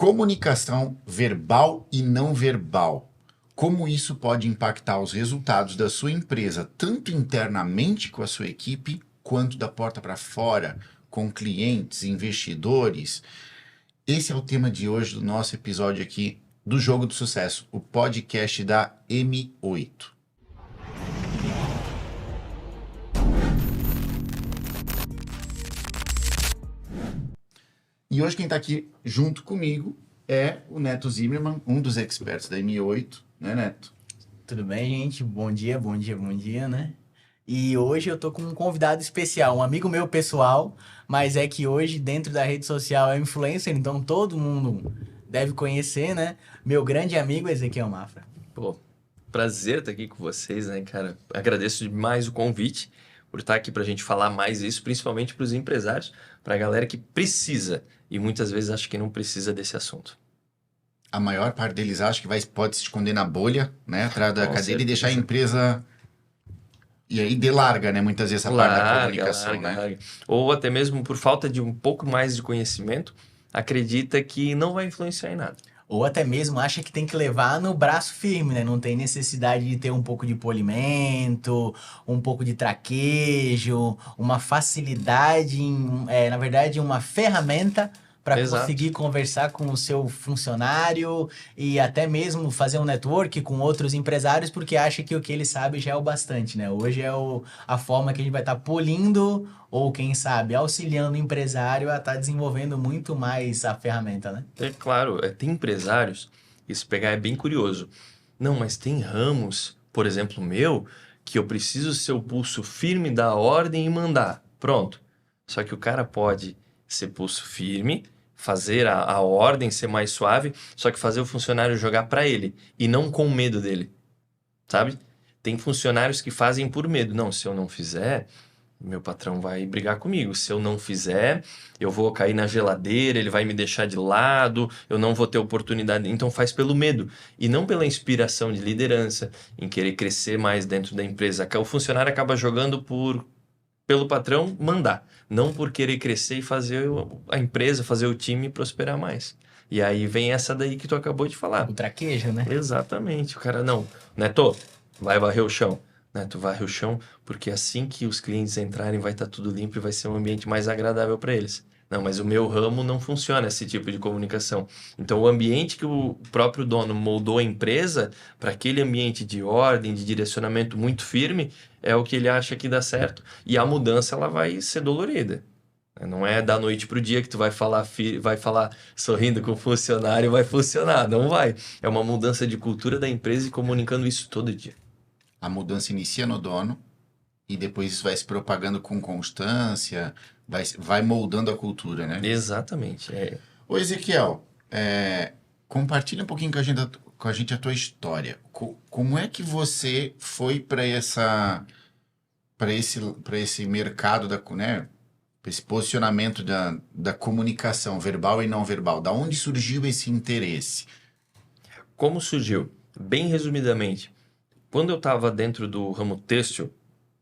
Comunicação verbal e não verbal. Como isso pode impactar os resultados da sua empresa, tanto internamente com a sua equipe, quanto da porta para fora, com clientes, investidores. Esse é o tema de hoje do nosso episódio aqui do Jogo do Sucesso, o podcast da M8. E hoje quem está aqui junto comigo é o Neto Zimmermann, um dos experts da M8, né, Neto? Tudo bem, gente? Bom dia, né? E hoje eu tô com um convidado especial, um amigo meu pessoal, mas é que hoje dentro da rede social é influencer, então todo mundo deve conhecer, né? Meu grande amigo Ezequiel Mafra. Pô, prazer estar aqui com vocês, né, cara? Agradeço demais o convite por estar aqui pra gente falar mais isso, principalmente pros empresários, pra galera que precisa e muitas vezes acha que não precisa desse assunto. A maior parte deles acha que pode se esconder na bolha, né, atrás da Com cadeira certeza. e deixar a empresa... E aí delarga, né, muitas vezes essa parte da comunicação, né? Larga. Ou até mesmo por falta de um pouco mais de conhecimento, acredita que não vai influenciar em nada. Ou até mesmo acha que tem que levar no braço firme, né? Não tem necessidade de ter um pouco de polimento, um pouco de traquejo, uma facilidade, na verdade, uma ferramenta para Exato. conseguir conversar com o seu funcionário e até mesmo fazer um network com outros empresários, porque acha que o que ele sabe já é o bastante, né? Hoje é a forma que a gente vai estar polindo ou, quem sabe, auxiliando o empresário a estar desenvolvendo muito mais a ferramenta, né? É claro, tem empresários, isso pegar é bem curioso. Não, mas tem ramos, por exemplo, meu, que eu preciso ser o pulso firme da ordem e mandar. Pronto. Só que o cara pode ser pulso firme, fazer a ordem ser mais suave, só que fazer o funcionário jogar para ele e não com medo dele, sabe? Tem funcionários que fazem por medo. Não, se eu não fizer, meu patrão vai brigar comigo. Se eu não fizer, eu vou cair na geladeira, ele vai me deixar de lado, eu não vou ter oportunidade. Então faz pelo medo e não pela inspiração de liderança, em querer crescer mais dentro da empresa. O funcionário acaba jogando pelo patrão mandar, não por querer crescer e fazer a empresa, fazer o time prosperar mais. E aí vem essa daí que tu acabou de falar. O traquejo, né? Exatamente. O cara, não, Neto, vai varrer o chão. Neto, varre o chão, porque assim que os clientes entrarem vai estar tudo limpo e vai ser um ambiente mais agradável para eles. Não, mas o meu ramo não funciona esse tipo de comunicação. Então, o ambiente que o próprio dono moldou a empresa, para aquele ambiente de ordem, de direcionamento muito firme, é o que ele acha que dá certo. E a mudança ela vai ser dolorida. Não é da noite para o dia que tu vai falar sorrindo com o funcionário e vai funcionar. Não vai. É uma mudança de cultura da empresa e comunicando isso todo dia. A mudança inicia no dono e depois isso vai se propagando com constância, vai moldando a cultura, né? Exatamente. Ô Ezequiel, compartilha um pouquinho com a gente a tua história. Como é que você foi para esse mercado né, esse posicionamento da comunicação verbal e não verbal? Da onde surgiu esse interesse? Como surgiu? Bem resumidamente, quando eu estava dentro do ramo têxtil,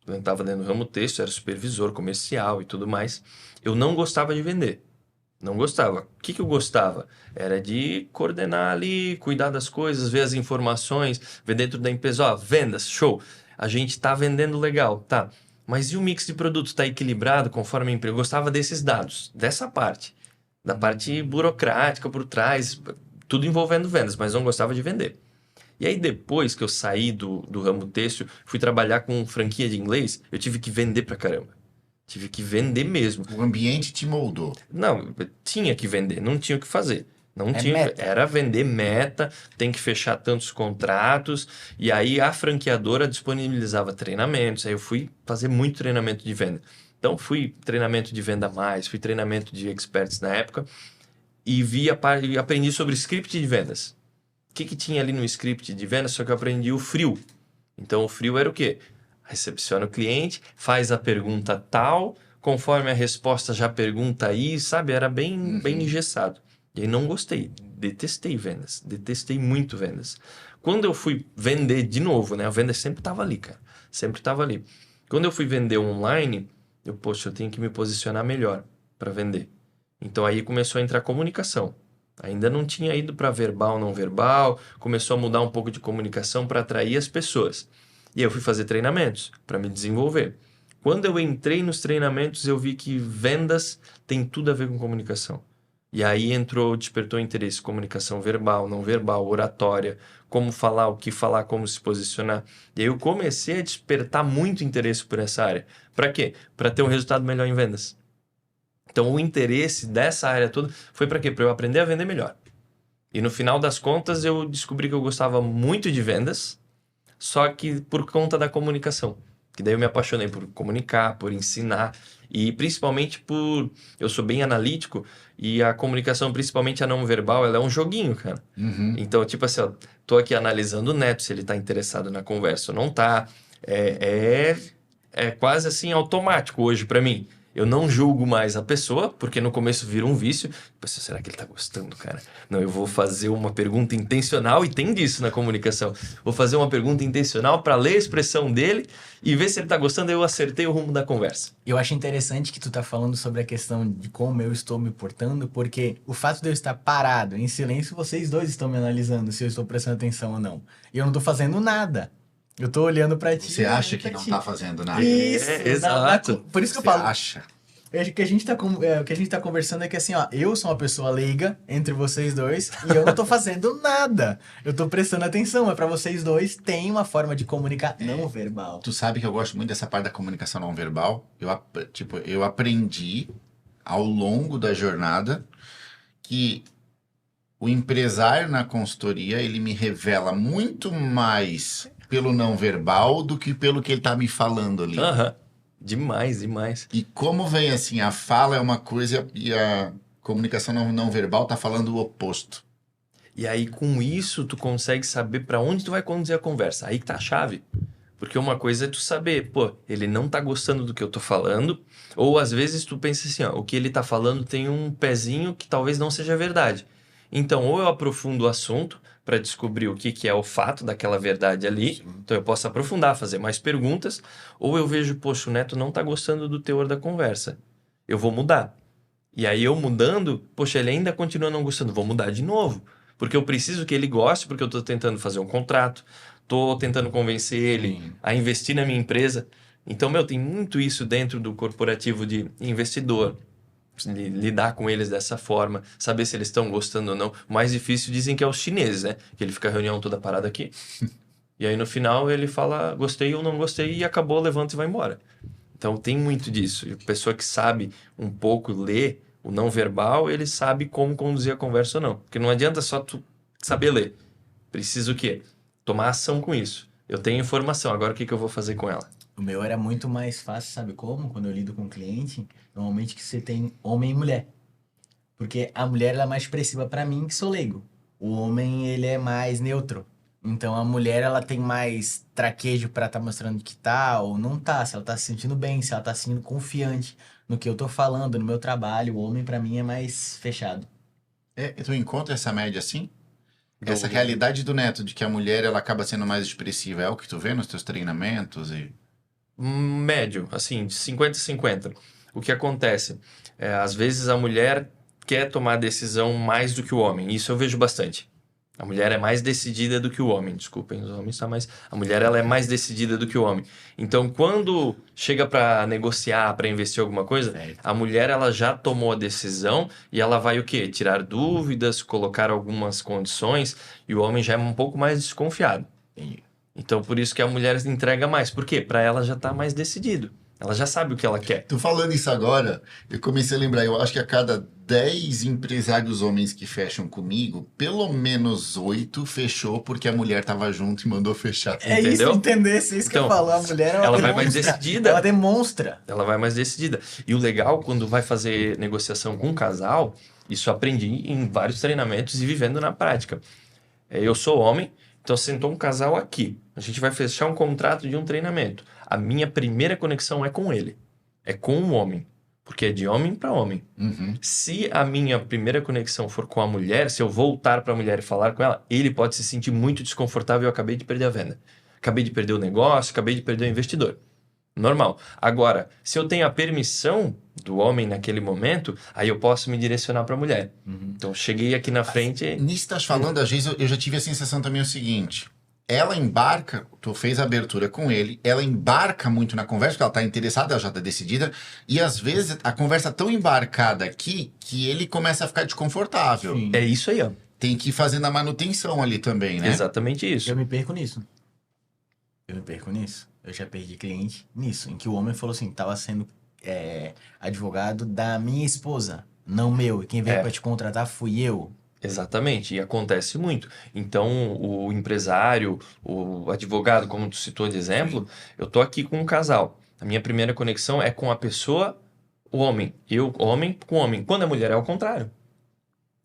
era supervisor comercial e tudo mais, eu não gostava de vender. Não gostava. O que eu gostava? Era de coordenar ali, cuidar das coisas, ver as informações, ver dentro da empresa, ó, vendas, show. A gente tá vendendo legal, tá. Mas e o mix de produtos tá equilibrado conforme a empresa? Eu gostava desses dados, dessa parte. Da parte burocrática por trás, tudo envolvendo vendas, mas não gostava de vender. E aí depois que eu saí do ramo têxtil, fui trabalhar com franquia de inglês, eu tive que vender pra caramba. Tive que vender mesmo. O ambiente te moldou. Não, tinha que vender, não tinha o que fazer. Não tinha, meta. era vender meta, tem que fechar tantos contratos, e aí a franqueadora disponibilizava treinamentos, aí eu fui fazer muito treinamento de venda. Então fui treinamento de venda a mais, fui treinamento de experts na época, e aprendi sobre script de vendas. O que tinha ali no script de vendas? Só que eu aprendi o frio. Então o frio era o quê? Recepciona o cliente, faz a pergunta tal, conforme a resposta já pergunta aí, sabe? Era bem engessado. E aí não gostei, detestei vendas, detestei muito vendas. Quando eu fui vender de novo, né? A venda sempre estava ali, cara, sempre estava ali. Quando eu fui vender online, eu tenho que me posicionar melhor para vender. Então aí começou a entrar comunicação. Ainda não tinha ido para verbal, não verbal, começou a mudar um pouco de comunicação para atrair as pessoas. E aí eu fui fazer treinamentos para me desenvolver. Quando eu entrei nos treinamentos, eu vi que vendas tem tudo a ver com comunicação. E aí despertou interesse, comunicação verbal, não verbal, oratória, como falar, o que falar, como se posicionar. E aí eu comecei a despertar muito interesse por essa área. Para quê? Para ter um resultado melhor em vendas. Então o interesse dessa área toda foi para quê? Para eu aprender a vender melhor. E no final das contas eu descobri que eu gostava muito de vendas, só que por conta da comunicação. Que daí eu me apaixonei por comunicar, por ensinar e principalmente por... Eu sou bem analítico e a comunicação, principalmente a não verbal, ela é um joguinho, cara. Uhum. Então, tipo assim, ó, tô aqui analisando o Neto, se ele tá interessado na conversa ou não tá. É quase assim automático hoje pra mim. Eu não julgo mais a pessoa, porque no começo vira um vício. Pensa, será que ele tá gostando, cara? Não, eu vou fazer uma pergunta intencional, e tem disso na comunicação. Vou fazer uma pergunta intencional para ler a expressão dele e ver se ele tá gostando, aí eu acertei o rumo da conversa. Eu acho interessante que tu tá falando sobre a questão de como eu estou me portando, porque o fato de eu estar parado, em silêncio, vocês dois estão me analisando se eu estou prestando atenção ou não. E eu não tô fazendo nada. Eu tô olhando pra ti. Você acha que não tá fazendo nada? Isso, exato. Por isso que eu Você falo. acha? O que a gente tá conversando é que assim, ó, eu sou uma pessoa leiga entre vocês dois e eu não tô fazendo nada. Eu tô prestando atenção, mas pra vocês dois tem uma forma de comunicar não verbal. Tu sabe que eu gosto muito dessa parte da comunicação não verbal. Eu aprendi ao longo da jornada que o empresário na consultoria, ele me revela muito mais pelo não verbal do que pelo que ele tá me falando ali. Aham. Demais, demais. E como vem assim, a fala é uma coisa e a comunicação não verbal tá falando o oposto. E aí, com isso, tu consegue saber para onde tu vai conduzir a conversa. Aí que tá a chave. Porque uma coisa é tu saber, pô, ele não tá gostando do que eu tô falando. Ou às vezes tu pensa assim, ó, o que ele tá falando tem um pezinho que talvez não seja verdade. Então, ou eu aprofundo o assunto para descobrir o que é o fato daquela verdade ali. Sim. Então eu posso aprofundar, fazer mais perguntas. Ou eu vejo, poxa, o Neto não tá gostando do teor da conversa. Eu vou mudar. E aí eu mudando, poxa, ele ainda continua não gostando. Vou mudar de novo. Porque eu preciso que ele goste, porque eu tô tentando fazer um contrato. Tô tentando convencer ele a investir na minha empresa. Então, tem muito isso dentro do corporativo de investidor. Lidar com eles dessa forma, saber se eles estão gostando ou não. O mais difícil dizem que é os chineses, né? Que ele fica a reunião toda parada aqui. E aí no final ele fala gostei ou não gostei e acabou, levanta e vai embora. Então tem muito disso. E a pessoa que sabe um pouco ler o não verbal, ele sabe como conduzir a conversa ou não. Porque não adianta só tu saber ler. Precisa o quê? Tomar ação com isso. Eu tenho informação, agora o que eu vou fazer com ela? O meu era muito mais fácil, sabe como? Quando eu lido com cliente, normalmente que você tem homem e mulher. Porque a mulher ela é mais expressiva pra mim, que sou leigo. O homem, ele é mais neutro. Então a mulher, ela tem mais traquejo pra tá mostrando que tá ou não tá. Se ela tá se sentindo bem, se ela tá se sentindo confiante no que eu tô falando, no meu trabalho. O homem, pra mim, é mais fechado. Tu encontra essa média assim? Essa realidade do Neto, de que a mulher ela acaba sendo mais expressiva, é o que tu vê nos teus treinamentos? Médio, assim, de 50-50. O que acontece? Às vezes a mulher quer tomar decisão mais do que o homem. Isso eu vejo bastante. A mulher é mais decidida do que o homem. Desculpem, os homens tá mais... A mulher ela é mais decidida do que o homem. Então, quando chega para negociar, para investir alguma coisa, a mulher ela já tomou a decisão e ela vai o quê? Tirar dúvidas, colocar algumas condições e o homem já é um pouco mais desconfiado. Então, por isso que a mulher entrega mais. Por quê? Para ela já tá mais decidido. Ela já sabe o que ela quer. Tu falando isso agora, eu comecei a lembrar, eu acho que a cada 10 empresários homens que fecham comigo, pelo menos 8 fechou porque a mulher tava junto e mandou fechar. Entendeu? Isso, entender, isso então, que eu falo. A mulher, ela vai mais decidida. Ela demonstra. Ela vai mais decidida. E o legal, quando vai fazer negociação com um casal, isso eu aprendi em vários treinamentos e vivendo na prática. Eu sou homem, então sentou um casal aqui. A gente vai fechar um contrato de um treinamento. A minha primeira conexão é com ele. É com o homem. Porque é de homem para homem. Uhum. Se a minha primeira conexão for com a mulher, se eu voltar para a mulher e falar com ela, ele pode se sentir muito desconfortável. Eu acabei de perder a venda. Acabei de perder o negócio, acabei de perder o investidor. Normal. Agora, se eu tenho a permissão do homem naquele momento, aí eu posso me direcionar para a mulher. Então, cheguei aqui na frente... Nisso que estás falando, às vezes eu já tive a sensação também o seguinte: ela embarca, tu fez a abertura com ele, ela embarca muito na conversa, porque ela está interessada, ela já está decidida, e às vezes a conversa é tão embarcada aqui que ele começa a ficar desconfortável. Sim. É isso aí, ó. Tem que ir fazendo a manutenção ali também, né? Exatamente isso. Eu me perco nisso. Eu já perdi cliente nisso, em que o homem falou assim, tava sendo advogado da minha esposa, não meu. E quem veio pra te contratar fui eu. Exatamente, e acontece muito. Então, o empresário, o advogado, como tu citou de exemplo, eu tô aqui com um casal. A minha primeira conexão é com a pessoa, o homem. Eu, homem com homem. Quando a mulher é ao contrário.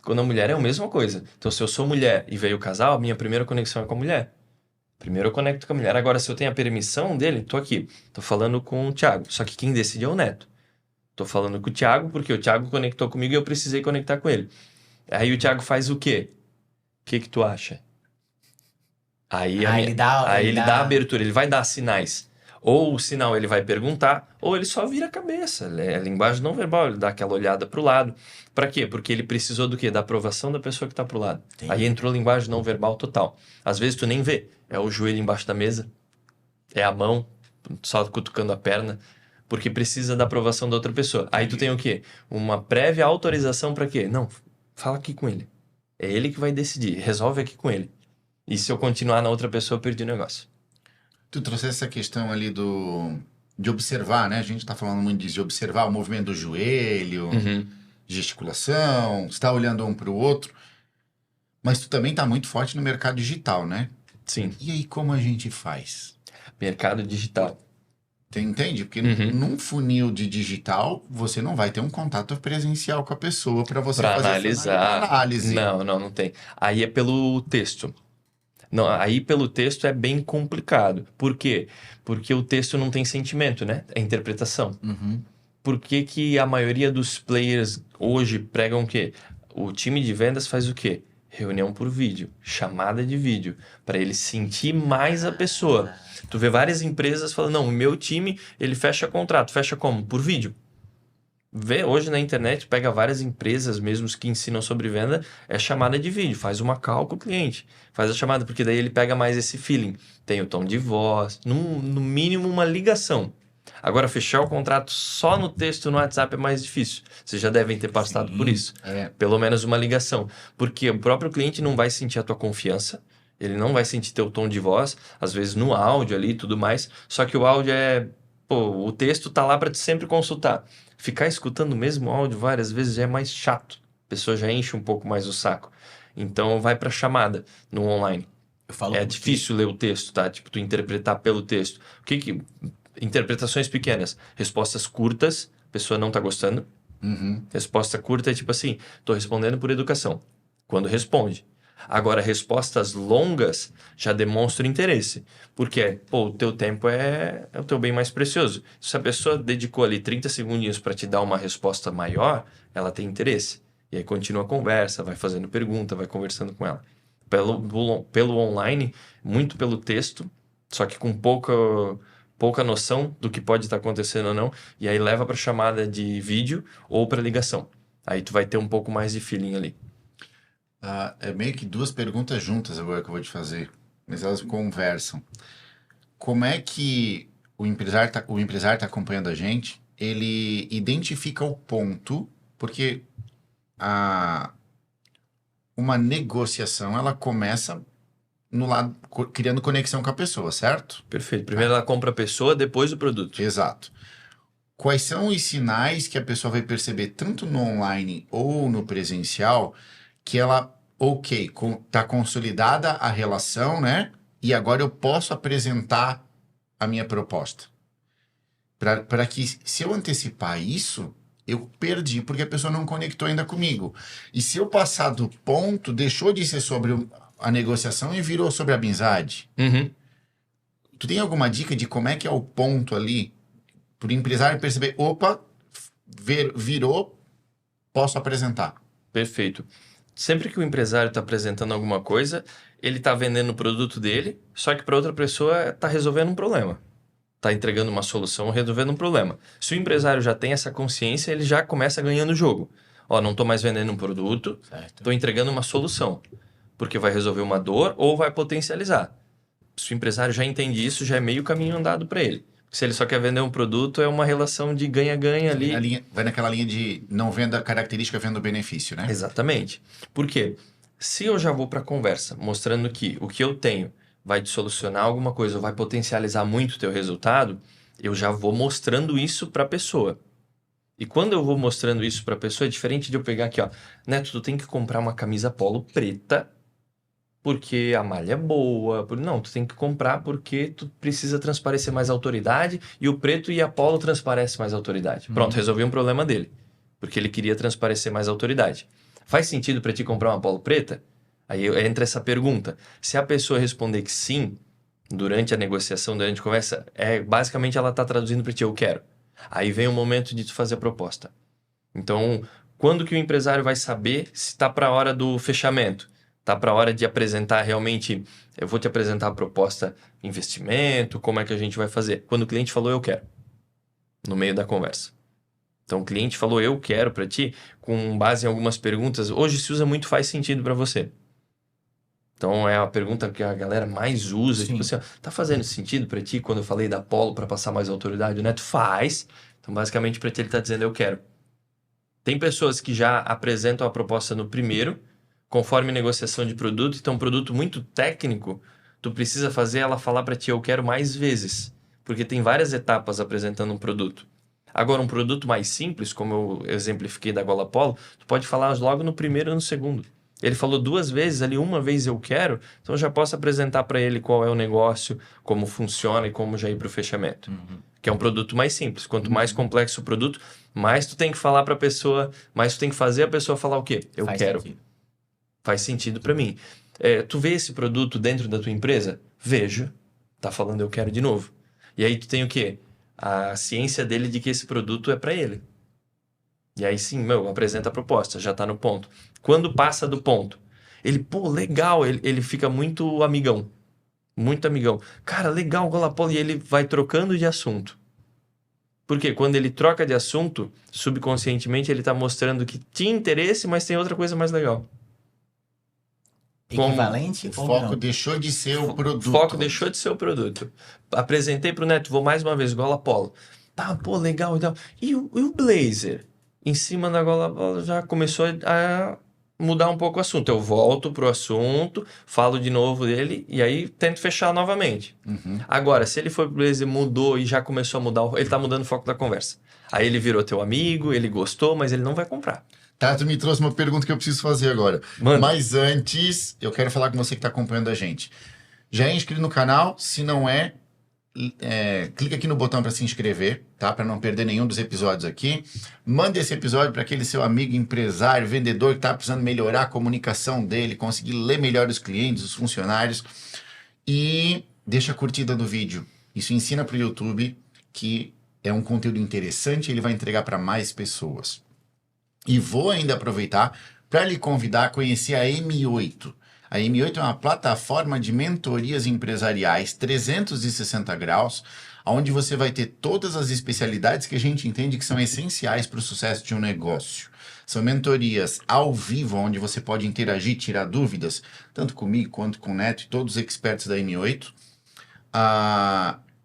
Quando a mulher é a mesma coisa. Então, se eu sou mulher e veio o casal, a minha primeira conexão é com a mulher. Primeiro eu conecto com a mulher. Agora, se eu tenho a permissão dele, tô aqui. Tô falando com o Thiago. Só que quem decide é o Neto. Tô falando com o Thiago porque o Thiago conectou comigo e eu precisei conectar com ele. Aí o Thiago faz o quê? O que tu acha? Aí ele dá dá abertura, ele vai dar sinais. Ou o sinal ele vai perguntar, ou ele só vira a cabeça. É linguagem não verbal, ele dá aquela olhada pro lado. Pra quê? Porque ele precisou do quê? Da aprovação da pessoa que tá pro lado. Entendi. Aí entrou linguagem não verbal total. Às vezes tu nem vê. É o joelho embaixo da mesa, é a mão, só cutucando a perna, porque precisa da aprovação da outra pessoa. Aí tu tem o quê? Uma prévia autorização pra quê? Não, fala aqui com ele. É ele que vai decidir. Resolve aqui com ele. E se eu continuar na outra pessoa, eu perdi o negócio. Tu trouxe essa questão ali de observar, né? A gente tá falando muito disso, de observar o movimento do joelho, gesticulação, está olhando um para o outro. Mas tu também tá muito forte no mercado digital, né? Sim. E aí, como a gente faz? Mercado digital. Tu entende? Porque num funil de digital, você não vai ter um contato presencial com a pessoa para você Para fazer analisar. essa análise. Não tem. Aí é pelo texto. Não, aí pelo texto é bem complicado. Por quê? Porque o texto não tem sentimento, né? É interpretação. Por que que a maioria dos players hoje pregam o quê? O time de vendas faz o quê? Reunião por vídeo, chamada de vídeo, para ele sentir mais a pessoa. Tu vê várias empresas falando, não, o meu time, ele fecha contrato. Fecha como? Por vídeo. Vê hoje na internet, pega várias empresas mesmo que ensinam sobre venda, é chamada de vídeo, faz uma call com o cliente, faz a chamada, porque daí ele pega mais esse feeling. Tem o tom de voz, no mínimo uma ligação. Agora, fechar o contrato só no texto no WhatsApp é mais difícil. Vocês já devem ter passado por isso. Pelo menos uma ligação. Porque o próprio cliente não vai sentir a tua confiança, ele não vai sentir teu tom de voz, às vezes no áudio ali e tudo mais. Só que o áudio o texto tá lá para te sempre consultar. Ficar escutando o mesmo áudio várias vezes já é mais chato. A pessoa já enche um pouco mais o saco. Então, vai para chamada no online. Eu falo É porque- difícil ler o texto, tá? Tipo, tu interpretar pelo texto. Interpretações pequenas. Respostas curtas, a pessoa não tá gostando. Resposta curta é tipo assim, tô respondendo por educação. Quando responde. Agora, respostas longas já demonstram interesse. Porque, o teu tempo é o teu bem mais precioso. Se a pessoa dedicou ali 30 segundinhos para te dar uma resposta maior, ela tem interesse. E aí continua a conversa, vai fazendo pergunta, vai conversando com ela. Pelo online, muito pelo texto, só que com pouca noção do que pode estar acontecendo ou não, e aí leva para chamada de vídeo ou para ligação. Aí tu vai ter um pouco mais de feeling ali. É meio que duas perguntas juntas agora que eu vou te fazer, mas elas conversam. Como é que o empresário tá acompanhando a gente, ele identifica o ponto, porque uma negociação, ela começa no lado, criando conexão com a pessoa, certo? Perfeito. Primeiro ela compra a pessoa, depois o produto. Exato. Quais são os sinais que a pessoa vai perceber, tanto no online ou no presencial, que ela, tá consolidada a relação, né? E agora eu posso apresentar a minha proposta. Para que, se eu antecipar isso, eu perdi, porque a pessoa não conectou ainda comigo. E se eu passar do ponto, deixou de ser sobre a negociação e virou sobre a amizade. Tu tem alguma dica de como é que é o ponto ali, para o empresário perceber, opa, virou, posso apresentar? Perfeito. Sempre que o empresário está apresentando alguma coisa, ele está vendendo o produto dele, só que para outra pessoa está resolvendo um problema. Tá entregando uma solução, resolvendo um problema. Se o empresário já tem essa consciência, ele já começa ganhando o jogo. Ó, não tô mais vendendo um produto, Certo. tô entregando uma solução. Porque vai resolver uma dor ou vai potencializar. Se o empresário já entende isso, já é meio caminho andado para ele. Se ele só quer vender um produto, é uma relação de ganha-ganha ali. Vai naquela linha de não venda característica, venda o benefício, né? Exatamente. Por quê? Se eu já vou para a conversa mostrando que o que eu tenho vai te solucionar alguma coisa ou vai potencializar muito o teu resultado, eu já vou mostrando isso para a pessoa. E quando eu vou mostrando isso para a pessoa, é diferente de eu pegar aqui, ó, Neto, tu tem que comprar uma camisa polo preta porque a malha é boa. Não, tu tem que comprar porque tu precisa transparecer mais autoridade e o preto e a polo transparece mais autoridade. Pronto, resolvi um problema dele. Porque ele queria transparecer mais autoridade. Faz sentido para ti comprar uma polo preta? Aí entra essa pergunta. Se a pessoa responder que sim, durante a negociação, durante a conversa, basicamente ela está traduzindo para ti, eu quero. Aí vem o momento de tu fazer a proposta. Então, quando que o empresário vai saber se está para a hora do fechamento? Tá para a hora de apresentar realmente, eu vou te apresentar a proposta, investimento, como é que a gente vai fazer. Quando o cliente falou, eu quero, no meio da conversa. Então, o cliente falou, eu quero para ti, com base em algumas perguntas. Hoje se usa muito, faz sentido para você. Então, é a pergunta que a galera mais usa. Sim. Tipo assim, ó, tá fazendo sentido para ti quando eu falei da Polo para passar mais autoridade? O Neto faz. Então, basicamente, para ti ele tá dizendo, eu quero. Tem pessoas que já apresentam a proposta no primeiro, conforme negociação de produto, então um produto muito técnico, tu precisa fazer ela falar para ti, eu quero mais vezes, porque tem várias etapas apresentando um produto. Agora, um produto mais simples, como eu exemplifiquei da Gola Polo, tu pode falar logo no primeiro e no segundo. Ele falou 2 vezes ali, uma vez eu quero, então eu já posso apresentar para ele qual é o negócio, como funciona e como já ir para o fechamento. Que é um produto mais simples. Quanto mais complexo o produto, mais tu tem que falar para a pessoa, mais tu tem que fazer a pessoa falar o quê? Eu Faz quero. sentido. Faz sentido para mim. Tu vê esse produto dentro da tua empresa? Vejo. Tá falando eu quero de novo. E aí tu tem o quê? A ciência dele de que esse produto é para ele. E aí sim, apresenta a proposta, já tá no ponto. Quando passa do ponto, ele, pô, legal, ele fica muito amigão. Muito amigão. Cara, legal, Golapolo. E ele vai trocando de assunto. Porque quando ele troca de assunto, subconscientemente ele tá mostrando que tinha interesse, mas tem outra coisa mais legal. Equivalente O ou foco não? deixou de ser o produto. O foco deixou de ser o produto. Apresentei pro Neto, vou mais uma vez, Gola Polo. Tá, pô, legal e tal. E o blazer? Em cima da Gola Polo já começou a mudar um pouco o assunto. Eu volto pro assunto, falo de novo dele e aí tento fechar novamente. Agora, se ele foi pro blazer, mudou e já começou a mudar, ele tá mudando o foco da conversa. Aí ele virou teu amigo, ele gostou, mas ele não vai comprar. Tá, tu me trouxe uma pergunta que eu preciso fazer agora. Manda. Mas antes, eu quero falar com você que está acompanhando a gente. Já é inscrito no canal? Se não é, clica aqui no botão para se inscrever, tá? Para não perder nenhum dos episódios aqui. Manda esse episódio para aquele seu amigo empresário, vendedor que está precisando melhorar a comunicação dele, conseguir ler melhor os clientes, os funcionários. E deixa a curtida do vídeo. Isso ensina para o YouTube que é um conteúdo interessante e ele vai entregar para mais pessoas. E vou ainda aproveitar para lhe convidar a conhecer a M8. A M8 é uma plataforma de mentorias empresariais 360 graus, onde você vai ter todas as especialidades que a gente entende que são essenciais para o sucesso de um negócio. São mentorias ao vivo, onde você pode interagir, tirar dúvidas, tanto comigo quanto com o Neto e todos os experts da M8.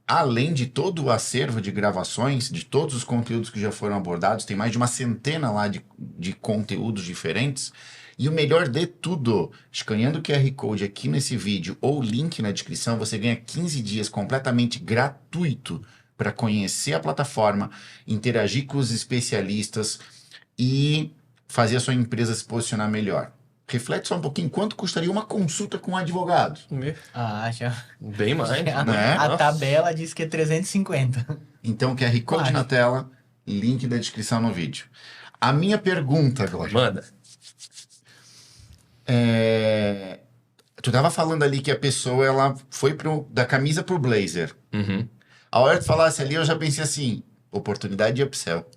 Além de todo o acervo de gravações, de todos os conteúdos que já foram abordados, tem mais de uma centena lá de conteúdos diferentes. E o melhor de tudo, escaneando o QR Code aqui nesse vídeo ou link na descrição, você ganha 15 dias completamente gratuito para conhecer a plataforma, interagir com os especialistas e fazer a sua empresa se posicionar melhor. Reflete só um pouquinho, quanto custaria uma consulta com um advogado? Já. Bem mais. Né? A tabela diz que é 350. Então, QR Code Claro. na tela, link da descrição no vídeo. A minha pergunta agora. Manda. Tu tava falando ali que a pessoa ela foi da camisa pro blazer. Uhum. A hora que tu falasse ali, eu já pensei assim, oportunidade de upsell.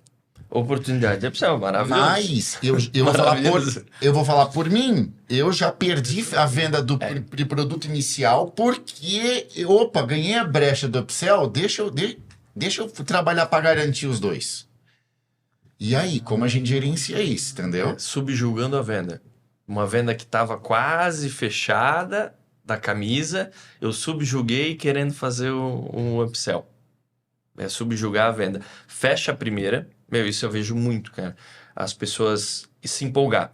Oportunidade de upsell, maravilhoso. Mas eu vou falar por mim. Eu já perdi a venda de produto inicial porque, opa, ganhei a brecha do upsell, deixa eu trabalhar para garantir os dois. E aí, como a gente gerencia isso, entendeu? Subjugando a venda. Uma venda que estava quase fechada da camisa, eu subjuguei querendo fazer um upsell. É subjugar a venda. Fecha a primeira. Isso eu vejo muito, cara. As pessoas se empolgar.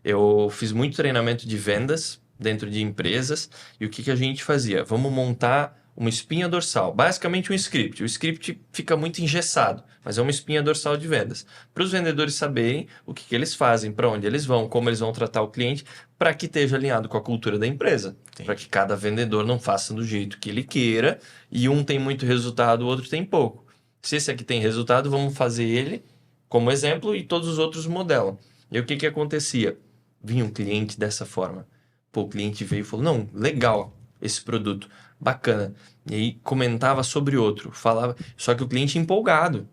Eu fiz muito treinamento de vendas dentro de empresas e o que a gente fazia? Vamos montar uma espinha dorsal. Basicamente um script. O script fica muito engessado, mas é uma espinha dorsal de vendas. Para os vendedores saberem o que eles fazem, para onde eles vão, como eles vão tratar o cliente, para que esteja alinhado com a cultura da empresa. Para que cada vendedor não faça do jeito que ele queira e um tem muito resultado, o outro tem pouco. Se esse aqui tem resultado, vamos fazer ele como exemplo e todos os outros modelam. E o que acontecia? Vinha um cliente dessa forma. Pô, o cliente veio e falou, não, legal esse produto, bacana. E aí comentava sobre outro, falava, só que o cliente empolgado.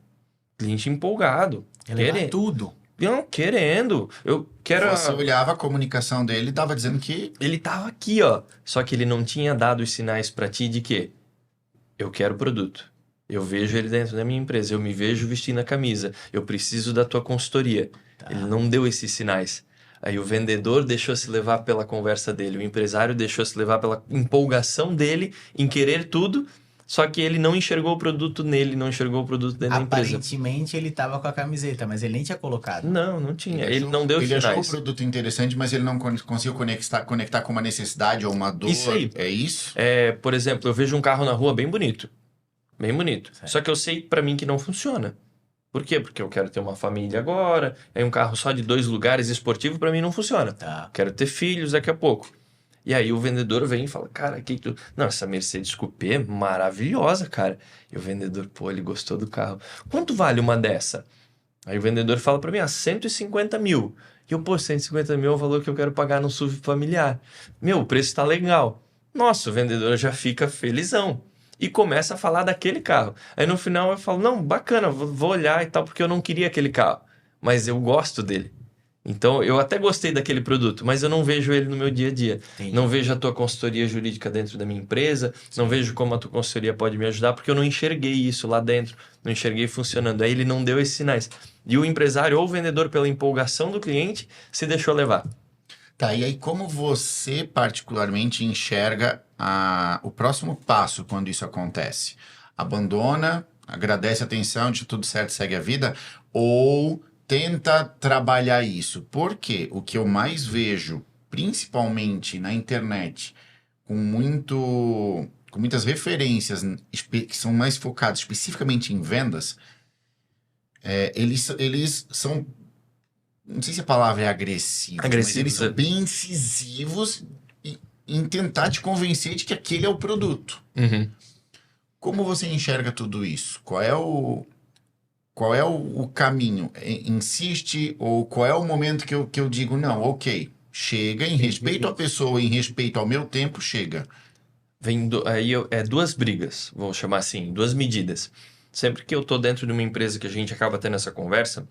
Querendo tudo. Não, querendo. Eu quero... Você olhava a comunicação dele e tava dizendo que... Ele tava aqui, ó. Só que ele não tinha dado os sinais para ti de que eu quero o produto. Eu vejo ele dentro da minha empresa. Eu me vejo vestindo a camisa. Eu preciso da tua consultoria. Tá. Ele não deu esses sinais. Aí o vendedor deixou se levar pela conversa dele. O empresário deixou se levar pela empolgação dele em querer tudo. Só que ele não enxergou o produto nele, não enxergou o produto dentro da empresa. Aparentemente ele tava com a camiseta, mas ele nem tinha colocado. Não tinha. Ele não deu sinais. Ele achou o produto interessante, mas ele não conseguiu conectar com uma necessidade ou uma dor. Isso aí. É isso? Por exemplo, eu vejo um carro na rua bem bonito. Bem bonito. Certo. Só que eu sei pra mim que não funciona. Por quê? Porque eu quero ter uma família agora, aí um carro só de 2 lugares esportivo pra mim não funciona. Tá. Quero ter filhos daqui a pouco. E aí o vendedor vem e fala, cara, que tu... Não, essa Mercedes Coupé é maravilhosa, cara. E o vendedor, pô, ele gostou do carro. Quanto vale uma dessa? Aí o vendedor fala pra mim, 150 mil. E eu, pô, 150 mil é o valor que eu quero pagar no SUV familiar. Meu, o preço tá legal. Nossa, o vendedor já fica felizão. E começa a falar daquele carro. Aí no final eu falo, não, bacana, vou olhar e tal, porque eu não queria aquele carro. Mas eu gosto dele. Então, eu até gostei daquele produto, mas eu não vejo ele no meu dia a dia. Entendi. Não vejo a tua consultoria jurídica dentro da minha empresa, não vejo como a tua consultoria pode me ajudar, porque eu não enxerguei isso lá dentro, não enxerguei funcionando. Aí ele não deu esses sinais. E o empresário ou o vendedor, pela empolgação do cliente, se deixou levar. Tá, e aí como você particularmente enxerga o próximo passo quando isso acontece? Abandona, agradece a atenção, de tudo certo, segue a vida, ou... tenta trabalhar isso, porque o que eu mais vejo, principalmente na internet, com muitas referências que são mais focadas especificamente em vendas, eles são, não sei se a palavra é agressivo, mas eles são bem incisivos em tentar te convencer de que aquele é o produto. Uhum. Como você enxerga tudo isso? Qual é o caminho? Insiste? Ou qual é o momento que eu digo, não, ok, chega, em respeito à pessoa, em respeito ao meu tempo, chega. Aí é 2 brigas, vou chamar assim, 2 medidas. Sempre que eu tô dentro de uma empresa que a gente acaba tendo essa conversa,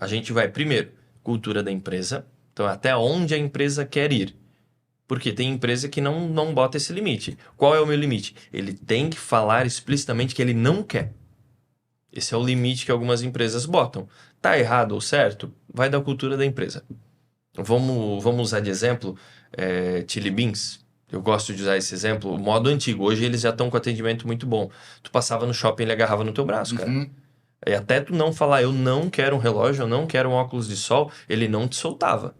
a gente vai, primeiro, cultura da empresa, então até onde a empresa quer ir. Porque tem empresa que não bota esse limite. Qual é o meu limite? Ele tem que falar explicitamente que ele não quer. Esse é o limite que algumas empresas botam. Tá errado ou certo? Vai da cultura da empresa. Vamos usar de exemplo Chili Beans. Eu gosto de usar esse exemplo. O modo antigo. Hoje eles já estão com atendimento muito bom. Tu passava no shopping e ele agarrava no teu braço, cara. Uhum. E até tu não falar, eu não quero um relógio, eu não quero um óculos de sol, ele não te soltava.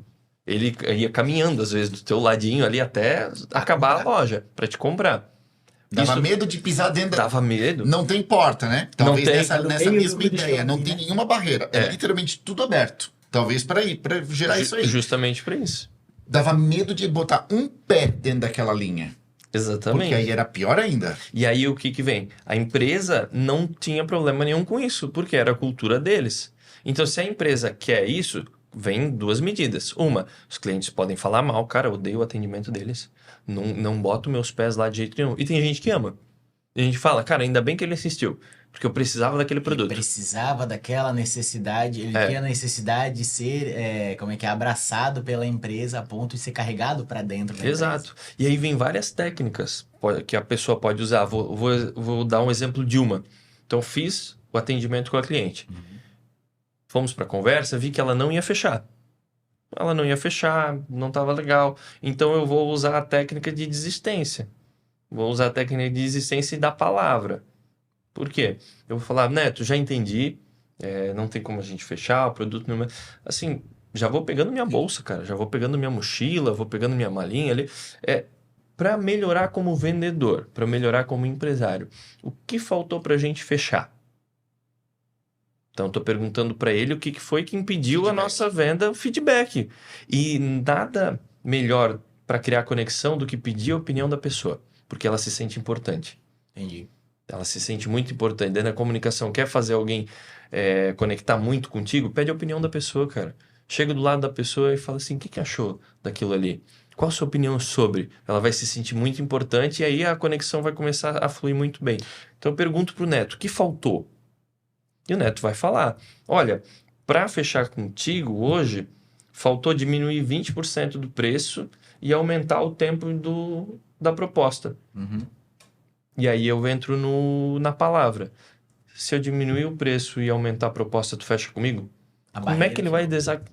Ele ia caminhando, às vezes, do teu ladinho ali até acabar a loja para te comprar. Dava medo de pisar dentro Dava medo. Não tem porta, né? Talvez nessa mesma do ideia. shopping, Não tem nenhuma barreira. É literalmente tudo aberto. Talvez para gerar isso aí. Justamente para isso. Dava medo de botar um pé dentro daquela linha. Exatamente. Porque aí era pior ainda. E aí o que vem? A empresa não tinha problema nenhum com isso, porque era a cultura deles. Então, se a empresa quer isso, vem 2 medidas. Uma, os clientes podem falar mal, cara, eu odeio o atendimento deles. Não boto meus pés lá de jeito nenhum. E tem gente que ama. E a gente fala, cara, ainda bem que ele insistiu, porque eu precisava daquele Ele produto. precisava daquela necessidade, ele É. tinha a necessidade de ser, abraçado pela empresa a ponto de ser carregado para dentro da empresa. Exato. E aí vem várias técnicas que a pessoa pode usar. Vou dar um exemplo de uma. Então, fiz o atendimento com a cliente. Fomos para a conversa, vi que ela não ia fechar. Ela não ia fechar, não estava legal. Então, eu vou usar a técnica de desistência. Vou usar a técnica de desistência da palavra. Por quê? Eu vou falar, Neto, já entendi, não tem como a gente fechar, o produto não... Assim, já vou pegando minha bolsa, cara, já vou pegando minha mochila, vou pegando minha malinha ali. Para melhorar como vendedor, para melhorar como empresário, o que faltou para a gente fechar? Então, estou perguntando para ele o que foi que impediu a nossa venda, o feedback. E nada melhor para criar conexão do que pedir a opinião da pessoa, porque ela se sente importante. Entendi. Ela se sente muito importante. Dentro da comunicação, quer fazer alguém conectar muito contigo? Pede a opinião da pessoa, cara. Chega do lado da pessoa e fala assim, o que achou daquilo ali? Qual a sua opinião sobre? Ela vai se sentir muito importante e aí a conexão vai começar a fluir muito bem. Então eu pergunto pro Neto, o que faltou? E o Neto vai falar, olha, para fechar contigo hoje, faltou diminuir 20% do preço e aumentar o tempo da proposta. Uhum. E aí eu entro na palavra. Se eu diminuir o preço e aumentar a proposta, tu fecha comigo? Como é que ele vai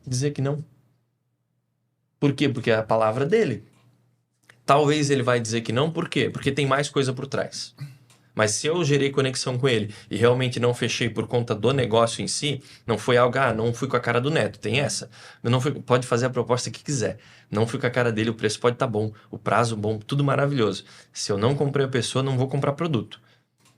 dizer que não? Por quê? Porque é a palavra dele. Talvez ele vai dizer que não, por quê? Porque tem mais coisa por trás. Mas se eu gerei conexão com ele e realmente não fechei por conta do negócio em si, não foi algo, não fui com a cara do Neto, tem essa. Eu não fui, pode fazer a proposta que quiser. Não fui com a cara dele, o preço pode estar bom, o prazo bom, tudo maravilhoso. Se eu não comprei a pessoa, não vou comprar produto.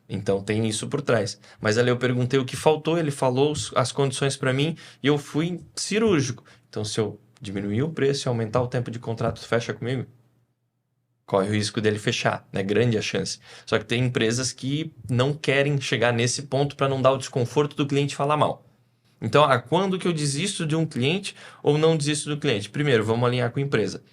Então tem isso por trás. Mas ali eu perguntei o que faltou, ele falou as condições para mim e eu fui cirúrgico. Então se eu diminuir o preço e aumentar o tempo de contrato, fecha comigo? Corre o risco dele fechar, né? Grande a chance. Só que tem empresas que não querem chegar nesse ponto para não dar o desconforto do cliente falar mal. Então, quando que eu desisto de um cliente ou não desisto do cliente? Primeiro, vamos alinhar com a empresa.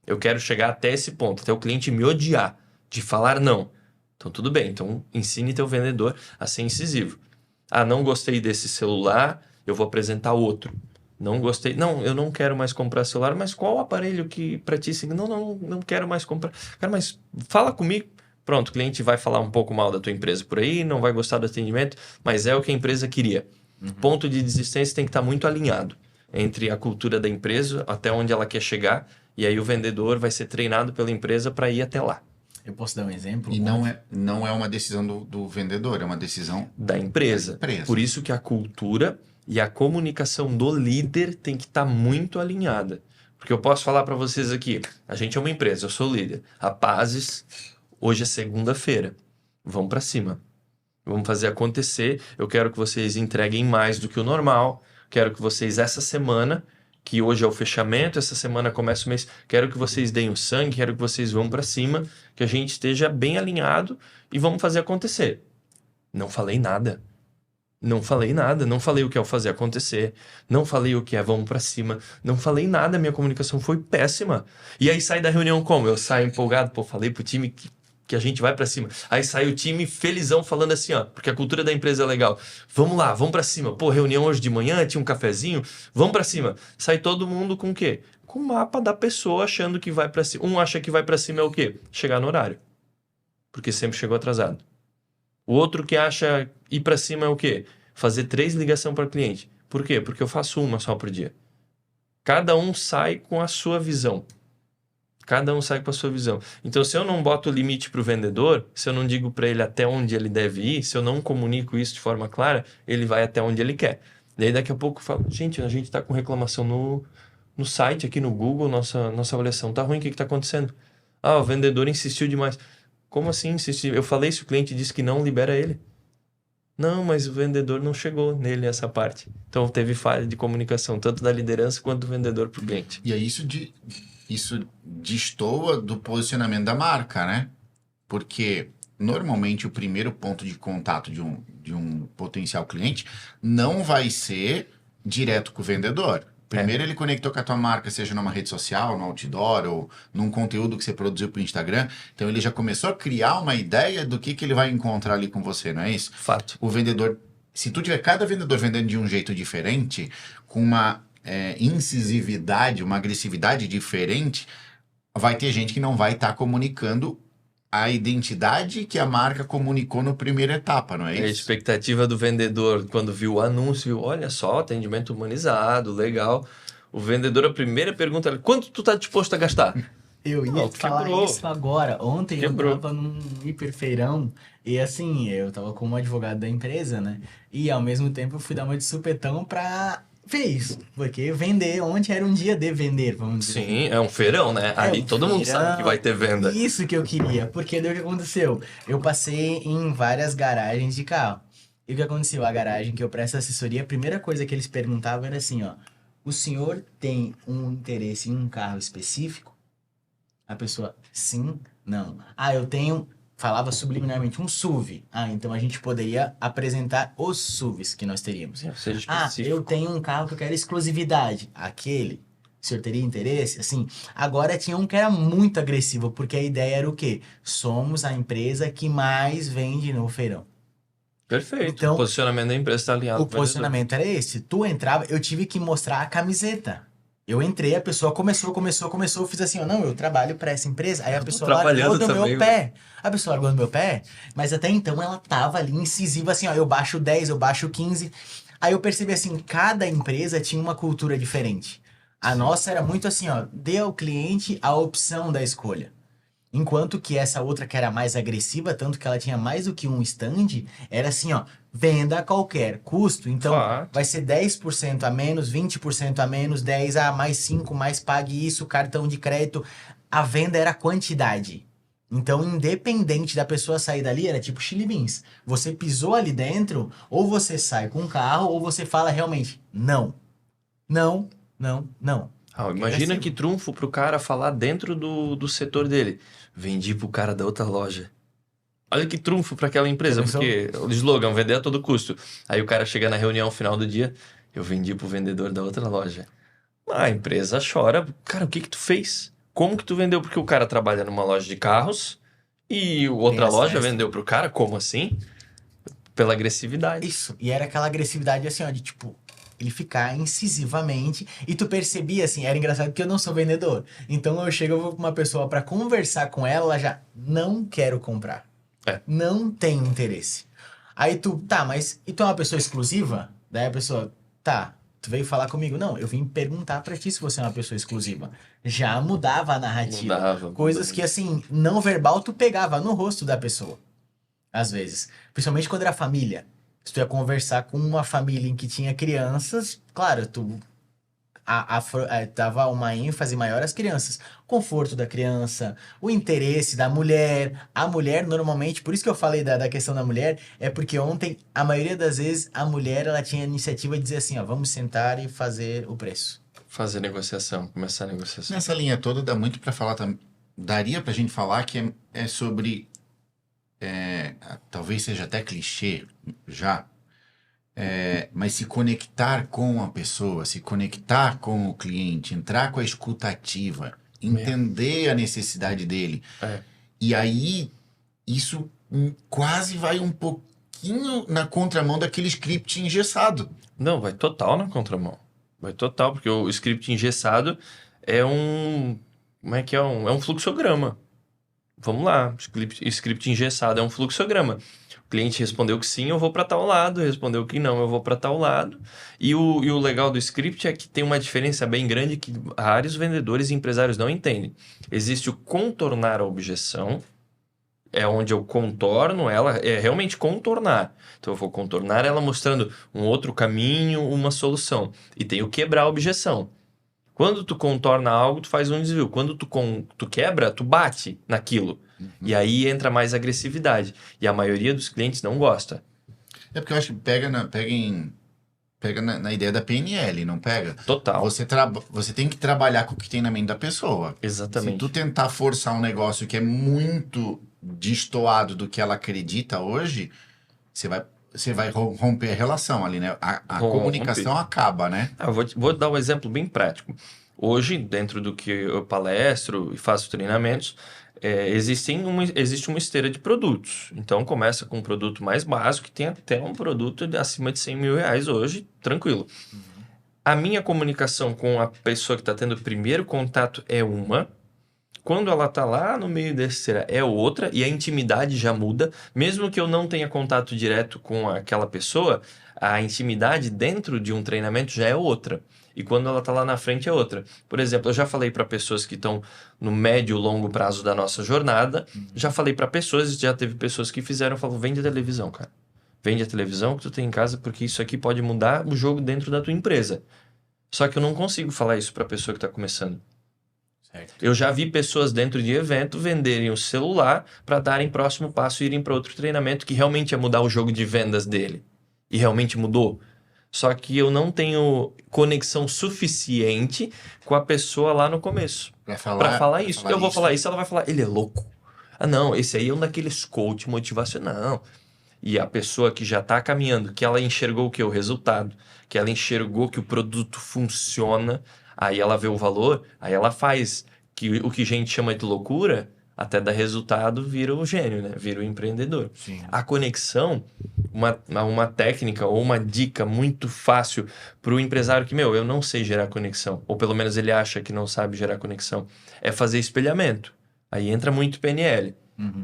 Eu quero chegar até esse ponto, até o cliente me odiar, de falar não. Então, tudo bem. Então, ensine teu vendedor a ser incisivo. Não gostei desse celular, eu vou apresentar outro. Não gostei. Não, eu não quero mais comprar celular, mas qual o aparelho que para ti... Não quero mais comprar. Cara, mas fala comigo. Pronto, o cliente vai falar um pouco mal da tua empresa por aí, não vai gostar do atendimento, mas é o que a empresa queria. Ponto de desistência tem que estar muito alinhado entre a cultura da empresa, até onde ela quer chegar, e aí o vendedor vai ser treinado pela empresa para ir até lá. Eu posso dar um exemplo? E não é uma decisão do vendedor, é uma decisão da empresa. Por isso que a cultura e a comunicação do líder tem que estar muito alinhada. Porque eu posso falar para vocês aqui, a gente é uma empresa, eu sou o líder. Rapazes, hoje é segunda-feira, vamos para cima. Vamos fazer acontecer, eu quero que vocês entreguem mais do que o normal, quero que vocês essa semana, que hoje é o fechamento, essa semana começa o mês, quero que vocês deem o sangue, quero que vocês vão para cima, que a gente esteja bem alinhado e vamos fazer acontecer. Não falei nada. Não falei nada, não falei o que é o fazer acontecer, não falei o que é vamos pra cima, não falei nada, minha comunicação foi péssima. E aí sai da reunião como? Eu saio empolgado, falei pro time que a gente vai pra cima. Aí sai o time felizão falando assim, porque a cultura da empresa é legal. Vamos lá, vamos pra cima. Reunião hoje de manhã, tinha um cafezinho, vamos pra cima. Sai todo mundo com o quê? Com o mapa da pessoa achando que vai pra cima. Um acha que vai pra cima é o quê? Chegar no horário. Porque sempre chegou atrasado. O outro que acha ir para cima é o quê? Fazer 3 ligações para cliente. Por quê? Porque eu faço uma só por dia. Cada um sai com a sua visão. Cada um sai com a sua visão. Então, se eu não boto o limite para o vendedor, se eu não digo para ele até onde ele deve ir, se eu não comunico isso de forma clara, ele vai até onde ele quer. E aí, daqui a pouco, eu falo, gente, a gente está com reclamação no site, aqui no Google, nossa avaliação está ruim, o que está acontecendo? O vendedor insistiu demais. Como assim insistir? Eu falei, se o cliente disse que não, libera ele. Não, mas o vendedor não chegou nele essa parte. Então teve falha de comunicação, tanto da liderança quanto do vendedor para o cliente. E aí isso destoa do posicionamento da marca, né? Porque normalmente o primeiro ponto de contato de um potencial cliente não vai ser direto com o vendedor. Primeiro ele conectou com a tua marca, seja numa rede social, no outdoor ou num conteúdo que você produziu para o Instagram. Então ele já começou a criar uma ideia do que ele vai encontrar ali com você, não é isso? Fato. O vendedor, se tu tiver cada vendedor vendendo de um jeito diferente, com uma incisividade, uma agressividade diferente, vai ter gente que não vai estar comunicando a identidade que a marca comunicou na primeira etapa, não é A isso? expectativa do vendedor, quando viu o anúncio, olha só, atendimento humanizado, legal. O vendedor, a primeira pergunta é, quanto tu tá disposto a gastar? Eu ia Não, falar quebrou. isso agora. Ontem Quebrou. eu tava num hiperfeirão e assim, eu tava como advogado da empresa, né? E ao mesmo tempo eu fui dar uma de supetão pra ver isso. Porque vender, ontem era um dia de vender, vamos dizer. Sim, é um feirão, né? Ali um todo mundo sabe feirão. que vai ter venda. Isso que eu queria, porque daí o que aconteceu? Eu passei em várias garagens de carro. E o que aconteceu? A garagem que eu presto assessoria, a primeira coisa que eles perguntavam era assim, ó. O senhor tem um interesse em um carro específico? A pessoa, sim, não. Ah, eu tenho, falava subliminarmente, um SUV. Ah, então a gente poderia apresentar os SUVs que nós teríamos. Seja Ah, específico. eu tenho um carro que eu quero exclusividade. Aquele, o senhor teria interesse? Assim, agora tinha um que era muito agressivo, porque a ideia era o quê? Somos a empresa que mais vende no feirão. Perfeito. Então, o posicionamento da empresa está alinhado O com o vendedor. posicionamento era esse. Tu entrava, eu tive que mostrar a camiseta. Eu entrei, a pessoa começou, eu fiz assim, ó, não, eu trabalho para essa empresa. Aí a pessoa largou trabalhando do também, meu pé. A pessoa largou do meu pé, mas até então ela tava ali incisiva assim, ó, eu baixo 10, eu baixo 15. Aí eu percebi assim, cada empresa tinha uma cultura diferente. A nossa era muito assim, ó, dê ao cliente a opção da escolha. Enquanto que essa outra que era mais agressiva, tanto que ela tinha mais do que um stand, era assim, ó, venda a qualquer custo. Então, Fato. vai ser 10% a menos, 20% a menos, 10 a mais 5, mais pague isso, cartão de crédito. A venda era quantidade. Então, independente da pessoa sair dali, era tipo Chili Beans. Você pisou ali dentro, ou você sai com o carro, ou você fala realmente, não. Não, não, não. Ah, imagina assim. que trunfo pro cara falar dentro do setor dele. Vendi pro cara da outra loja. Olha que trunfo para aquela empresa, Já pensou? porque o slogan, vender a todo custo. Aí o cara chega na reunião final do dia, eu vendi pro vendedor da outra loja. A empresa chora. Cara, o que tu fez? Como que tu vendeu? Porque o cara trabalha numa loja de carros e outra essa loja extra. vendeu pro cara? Como assim? Pela agressividade. Isso, e era aquela agressividade assim, ó, de tipo, ele ficar incisivamente, e tu percebia assim, era engraçado que eu não sou vendedor. Então eu vou pra uma pessoa pra conversar com ela, ela já não quero comprar. É. Não tem interesse. Aí tu, tá, mas e tu é uma pessoa exclusiva? Daí a pessoa, tá, tu veio falar comigo? Não, eu vim perguntar pra ti se você é uma pessoa exclusiva. Já mudava a narrativa. Mudava, Coisas mudava. que assim, não verbal tu pegava no rosto da pessoa. Às vezes. Principalmente quando era família. Se tu ia conversar com uma família em que tinha crianças, claro, tu dava uma ênfase maior às crianças. O conforto da criança, o interesse da mulher. A mulher, normalmente, por isso que eu falei da questão da mulher, é porque ontem, a maioria das vezes, a mulher ela tinha a iniciativa de dizer assim, ó, vamos sentar e fazer o preço. Fazer negociação, começar a negociação. Nessa linha toda dá muito para falar, daria pra gente falar que é sobre, talvez seja até clichê já, mas se conectar com a pessoa, se conectar com o cliente, entrar com a escutativa, entender a necessidade dele. É. E aí, isso quase vai um pouquinho na contramão daquele script engessado. Não, vai total na contramão. Vai total, porque o script engessado é um... Como é que é? É um fluxograma. Vamos lá. Script engessado é um fluxograma. O cliente respondeu que sim, eu vou para tal lado. Respondeu que não, eu vou para tal lado. E o legal do script é que tem uma diferença bem grande que vários vendedores e empresários não entendem. Existe o contornar a objeção, é onde eu contorno ela, é realmente contornar. Então eu vou contornar ela mostrando um outro caminho, uma solução. E tem o quebrar a objeção. Quando tu contorna algo, tu faz um desvio. Quando tu quebra, tu bate naquilo. E aí entra mais agressividade. E a maioria dos clientes não gosta. É porque eu acho que pega na ideia da PNL, não pega? Total. Você tem que trabalhar com o que tem na mente da pessoa. Exatamente. Se tu tentar forçar um negócio que é muito destoado do que ela acredita hoje, você vai você vai romper a relação ali, né? A Romper. comunicação acaba, né? Vou dar um exemplo bem prático. Hoje, dentro do que eu palestro e faço treinamentos, existe uma esteira de produtos. Então, começa com um produto mais básico, que tem até um produto acima de 100 mil reais hoje, tranquilo. A minha comunicação com a pessoa que está tendo o primeiro contato é uma. Quando ela está lá no meio dessa esteira é outra, e a intimidade já muda. Mesmo que eu não tenha contato direto com aquela pessoa, a intimidade dentro de um treinamento já é outra. E quando ela está lá na frente é outra. Por exemplo, eu já falei para pessoas que estão no médio e longo prazo da nossa jornada, já falei para pessoas, já teve pessoas que falaram, vende a televisão, cara. Vende a televisão que tu tem em casa, porque isso aqui pode mudar o jogo dentro da tua empresa. Só que eu não consigo falar isso para a pessoa que está começando. Certo. Eu já vi pessoas dentro de evento venderem o celular para darem próximo passo e irem para outro treinamento que realmente ia mudar o jogo de vendas dele. E realmente mudou. Só que eu não tenho conexão suficiente com a pessoa lá no começo para falar isso. Eu vou falar isso, ela vai falar, ele é louco. Ah, não, esse aí é um daqueles coach motivacional. E a pessoa que já está caminhando, que ela enxergou o que? O resultado. Que ela enxergou que o produto funciona, aí ela vê o valor, aí ela faz o que a gente chama de loucura, até dar resultado, vira o gênio, né? Vira o empreendedor. Sim. A conexão, uma técnica ou uma dica muito fácil para o empresário que, eu não sei gerar conexão, ou pelo menos ele acha que não sabe gerar conexão, é fazer espelhamento. Aí entra muito PNL.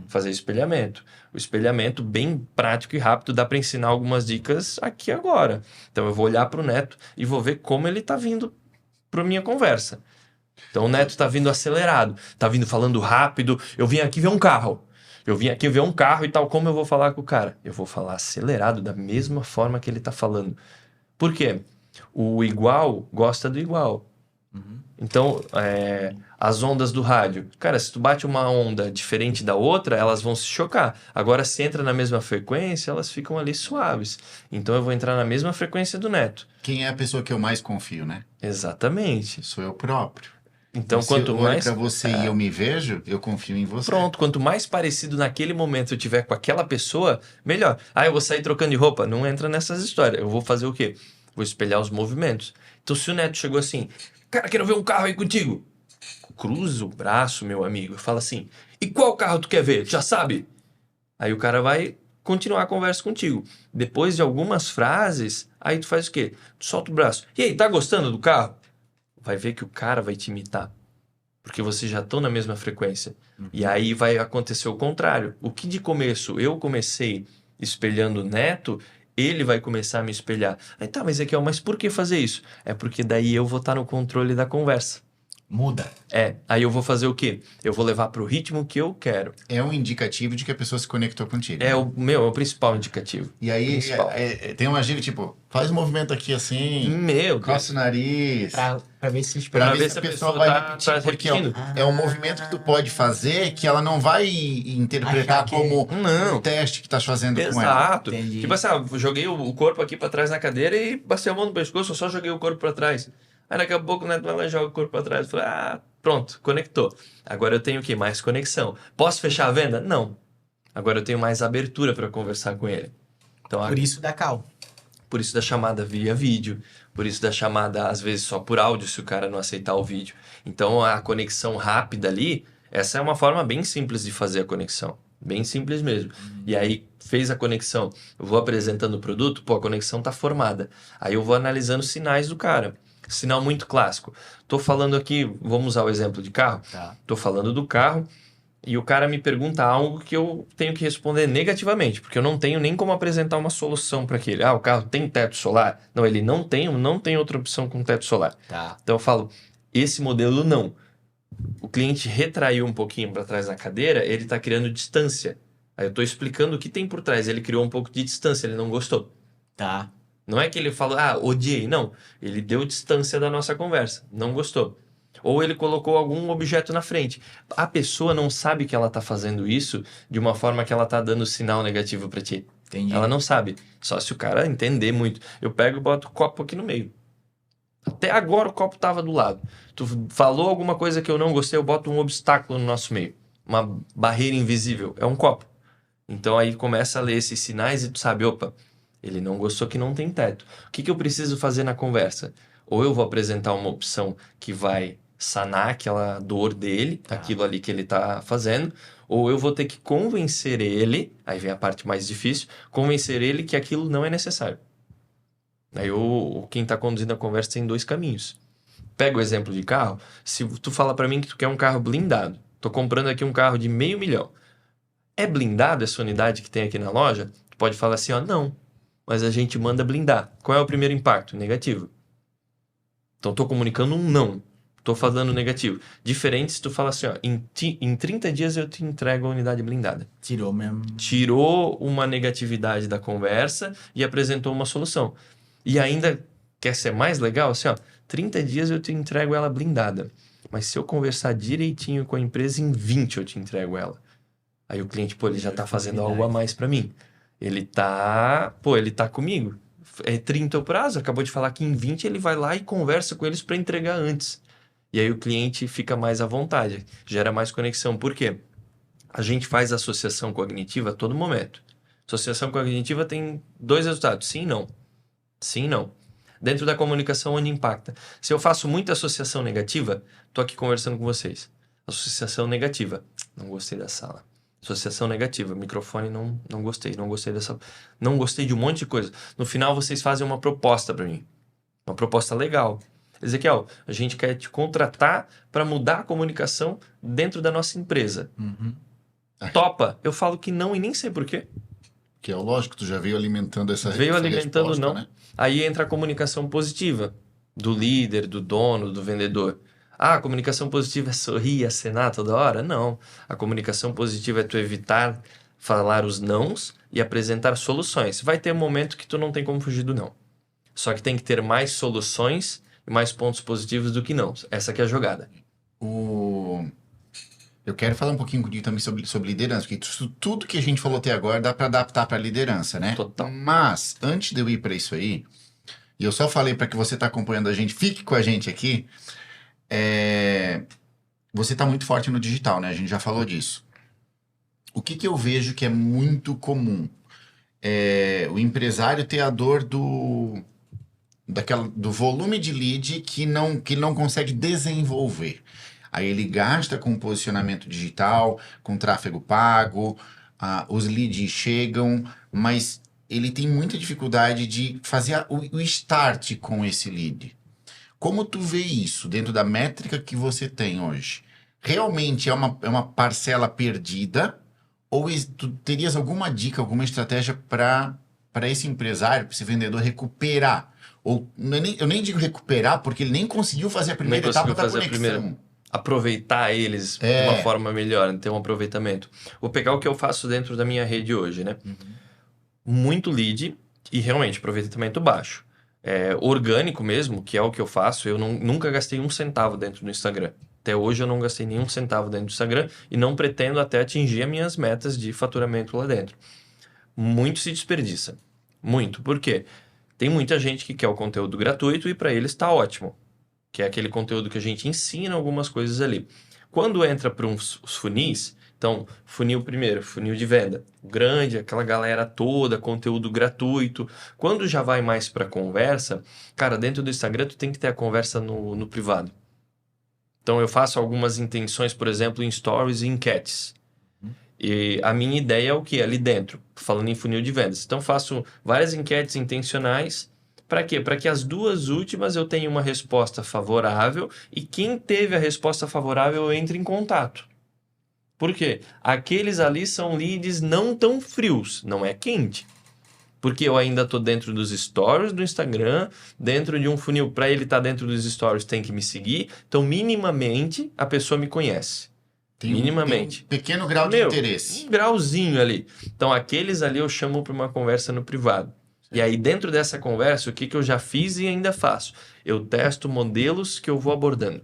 Fazer espelhamento. O espelhamento bem prático e rápido, dá para ensinar algumas dicas aqui agora. Então eu vou olhar para o Neto e vou ver como ele está vindo para minha conversa. Então o Neto está vindo acelerado, está vindo falando rápido. Eu vim aqui ver um carro. E tal. Como eu vou falar com o cara? Eu vou falar acelerado da mesma forma que ele está falando. Por quê? O igual gosta do igual. Então, as ondas do rádio. Cara, se tu bate uma onda diferente da outra, elas vão se chocar. Agora, se entra na mesma frequência, elas ficam ali suaves. Então, eu vou entrar na mesma frequência do Neto. Quem é a pessoa que eu mais confio, né? Exatamente. Sou eu próprio. Então, quanto mais... Se eu olho pra você e eu me vejo, eu confio em você. Pronto, quanto mais parecido naquele momento eu tiver com aquela pessoa, melhor. Eu vou sair trocando de roupa. Não entra nessas histórias. Eu vou fazer o quê? Vou espelhar os movimentos. Então, se o Neto chegou assim, cara, quero ver um carro aí contigo. Cruza o braço, meu amigo, e fala assim, e qual carro tu quer ver? Tu já sabe? Aí o cara vai continuar a conversa contigo. Depois de algumas frases, aí tu faz o quê? Tu solta o braço. E aí, tá gostando do carro? Vai ver que o cara vai te imitar. Porque vocês já estão na mesma frequência. E aí vai acontecer o contrário. O que de começo eu comecei espelhando o Neto, ele vai começar a me espelhar. Aí tá, mas Ezequiel, mas por que fazer isso? É porque daí eu vou estar no controle da conversa. Muda. Aí eu vou fazer o quê? Eu vou levar pro ritmo que eu quero. É um indicativo de que a pessoa se conectou contigo. É o principal indicativo. E aí tem uma gíria tipo, faz um movimento aqui assim, coça o nariz. Pra ver se Pra ver se a pessoa vai repetir, porque é um movimento que tu pode fazer que ela não vai interpretar como um teste que tá fazendo com ela. Exato. Tipo assim, joguei o corpo aqui pra trás na cadeira e passei a mão no pescoço, eu só joguei o corpo pra trás. Aí daqui a pouco o Neto vai lá e joga o corpo pra trás. Eu falei, pronto, conectou. Agora eu tenho o quê? Mais conexão. Posso fechar a venda? Não. Agora eu tenho mais abertura para conversar com ele. Então, por isso da call. Por isso da chamada via vídeo. Por isso da chamada, às vezes, só por áudio, se o cara não aceitar o vídeo. Então, a conexão rápida ali, essa é uma forma bem simples de fazer a conexão. Bem simples mesmo. E aí, fez a conexão. Eu vou apresentando o produto, a conexão tá formada. Aí eu vou analisando os sinais do cara. Sinal muito clássico. Tô falando aqui, vamos usar o exemplo de carro. Tô falando do carro e o cara me pergunta algo que eu tenho que responder negativamente, porque eu não tenho nem como apresentar uma solução para aquele. O carro tem teto solar? Não, ele não tem outra opção com teto solar. Então eu falo, esse modelo não. O cliente retraiu um pouquinho para trás na cadeira, ele está criando distância. Aí eu estou explicando o que tem por trás. Ele criou um pouco de distância, ele não gostou. Não é que ele falou, odiei. Não, ele deu distância da nossa conversa, não gostou. Ou ele colocou algum objeto na frente. A pessoa não sabe que ela está fazendo isso de uma forma que ela está dando sinal negativo para ti. Entendi. Ela não sabe. Só se o cara entender muito. Eu pego e boto o copo aqui no meio. Até agora o copo estava do lado. Tu falou alguma coisa que eu não gostei, eu boto um obstáculo no nosso meio. Uma barreira invisível. É um copo. Então aí começa a ler esses sinais e tu sabe, opa, Ele não gostou que não tem teto. O que eu preciso fazer na conversa? Ou eu vou apresentar uma opção que vai sanar aquela dor dele, aquilo ali que ele está fazendo, ou eu vou ter que convencer ele, aí vem a parte mais difícil, convencer ele que aquilo não é necessário. Aí quem está conduzindo a conversa tem 2 caminhos. Pega o exemplo de carro, se tu fala para mim que tu quer um carro blindado, tô comprando aqui um carro de $500 mil. É blindado essa unidade que tem aqui na loja? Tu pode falar assim, ó, não, mas a gente manda blindar. Qual é o primeiro impacto? Negativo. Então, tô comunicando um não. Tô falando negativo. Diferente se tu fala assim, ó, em 30 dias eu te entrego a unidade blindada. Tirou mesmo. Tirou uma negatividade da conversa e apresentou uma solução. E ainda quer ser mais legal, assim, ó, 30 dias eu te entrego ela blindada. Mas se eu conversar direitinho com a empresa, em 20 eu te entrego ela. Aí o cliente, ele já tá fazendo algo a mais para mim. Ele tá comigo. É 30 o prazo, acabou de falar que em 20 ele vai lá e conversa com eles para entregar antes. E aí o cliente fica mais à vontade, gera mais conexão. Por quê? A gente faz associação cognitiva a todo momento. Associação cognitiva tem 2 resultados, sim e não. Sim e não. Dentro da comunicação, onde impacta. Se eu faço muita associação negativa, tô aqui conversando com vocês. Associação negativa, não gostei da sala. Associação negativa, microfone, não gostei dessa... Não gostei de um monte de coisa. No final, vocês fazem uma proposta para mim. Uma proposta legal. Ezequiel, a gente quer te contratar para mudar a comunicação dentro da nossa empresa. Uhum. Topa? Eu falo que não e nem sei por quê. Que é o lógico, tu já veio alimentando essa Veio alimentando resposta, não. né? Aí entra a comunicação positiva do líder, do dono, do vendedor. Ah, a comunicação positiva é sorrir, acenar toda hora? Não. A comunicação positiva é tu evitar falar os nãos e apresentar soluções. Vai ter um momento que tu não tem como fugir do não. Só que tem que ter mais soluções e mais pontos positivos do que não. Essa que é a jogada. Eu quero falar um pouquinho contigo também sobre liderança, porque tudo que a gente falou até agora dá para adaptar para liderança, né? Total. Mas, antes de eu ir para isso aí, e eu só falei para que você está acompanhando a gente, fique com a gente aqui, você está muito forte no digital, né? A gente já falou disso. O que eu vejo que é muito comum? O empresário ter a dor do volume de lead que não consegue desenvolver. Aí ele gasta com posicionamento digital, com tráfego pago, os leads chegam, mas ele tem muita dificuldade de fazer o start com esse lead. Como tu vê isso dentro da métrica que você tem hoje? Realmente é uma parcela perdida? Ou tu terias alguma dica, alguma estratégia para esse empresário, para esse vendedor recuperar? Ou eu nem digo recuperar, porque ele nem conseguiu fazer a primeira etapa da conexão. Aproveitar eles de uma forma melhor, ter um aproveitamento. Vou pegar o que eu faço dentro da minha rede hoje, né? Uhum. Muito lead e realmente aproveitamento baixo. Orgânico mesmo, que é o que eu faço, eu nunca gastei um centavo dentro do Instagram. Até hoje eu não gastei nenhum centavo dentro do Instagram e não pretendo até atingir as minhas metas de faturamento lá dentro. Muito se desperdiça. Muito. Por quê? Tem muita gente que quer o conteúdo gratuito e para eles está ótimo. Que é aquele conteúdo que a gente ensina algumas coisas ali. Quando entra para os funis, então, funil primeiro, funil de venda, grande, aquela galera toda, conteúdo gratuito. Quando já vai mais para conversa, cara, dentro do Instagram tu tem que ter a conversa no privado. Então, eu faço algumas intenções, por exemplo, em stories e enquetes. E a minha ideia é o que? Ali dentro, falando em funil de vendas. Então, faço várias enquetes intencionais. Para quê? Para que as 2 últimas eu tenha uma resposta favorável e quem teve a resposta favorável entre em contato. Por quê? Aqueles ali são leads não tão frios, não é quente. Porque eu ainda estou dentro dos stories do Instagram, dentro de um funil. Para ele estar dentro dos stories tem que me seguir. Então, minimamente, a pessoa me conhece. Minimamente. Tem um pequeno grau de interesse. Um grauzinho ali. Então, aqueles ali eu chamo para uma conversa no privado. E aí, dentro dessa conversa, o que eu já fiz e ainda faço? Eu testo modelos que eu vou abordando.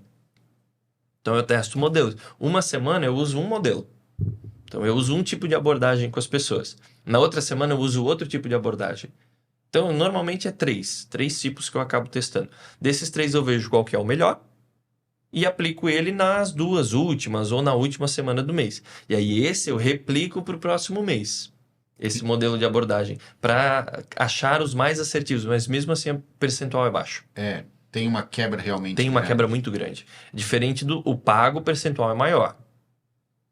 Então, eu testo modelos. Uma semana eu uso um modelo. Então, eu uso um tipo de abordagem com as pessoas. Na outra semana, eu uso outro tipo de abordagem. Então, normalmente é 3 tipos que eu acabo testando. Desses 3, eu vejo qual que é o melhor e aplico ele nas 2 últimas ou na última semana do mês. E aí, esse eu replico para o próximo mês. esse modelo de abordagem para achar os mais assertivos, mas mesmo assim o percentual é baixo. Tem uma quebra realmente Tem uma grande. quebra muito grande. Diferente do o pago, o percentual é maior.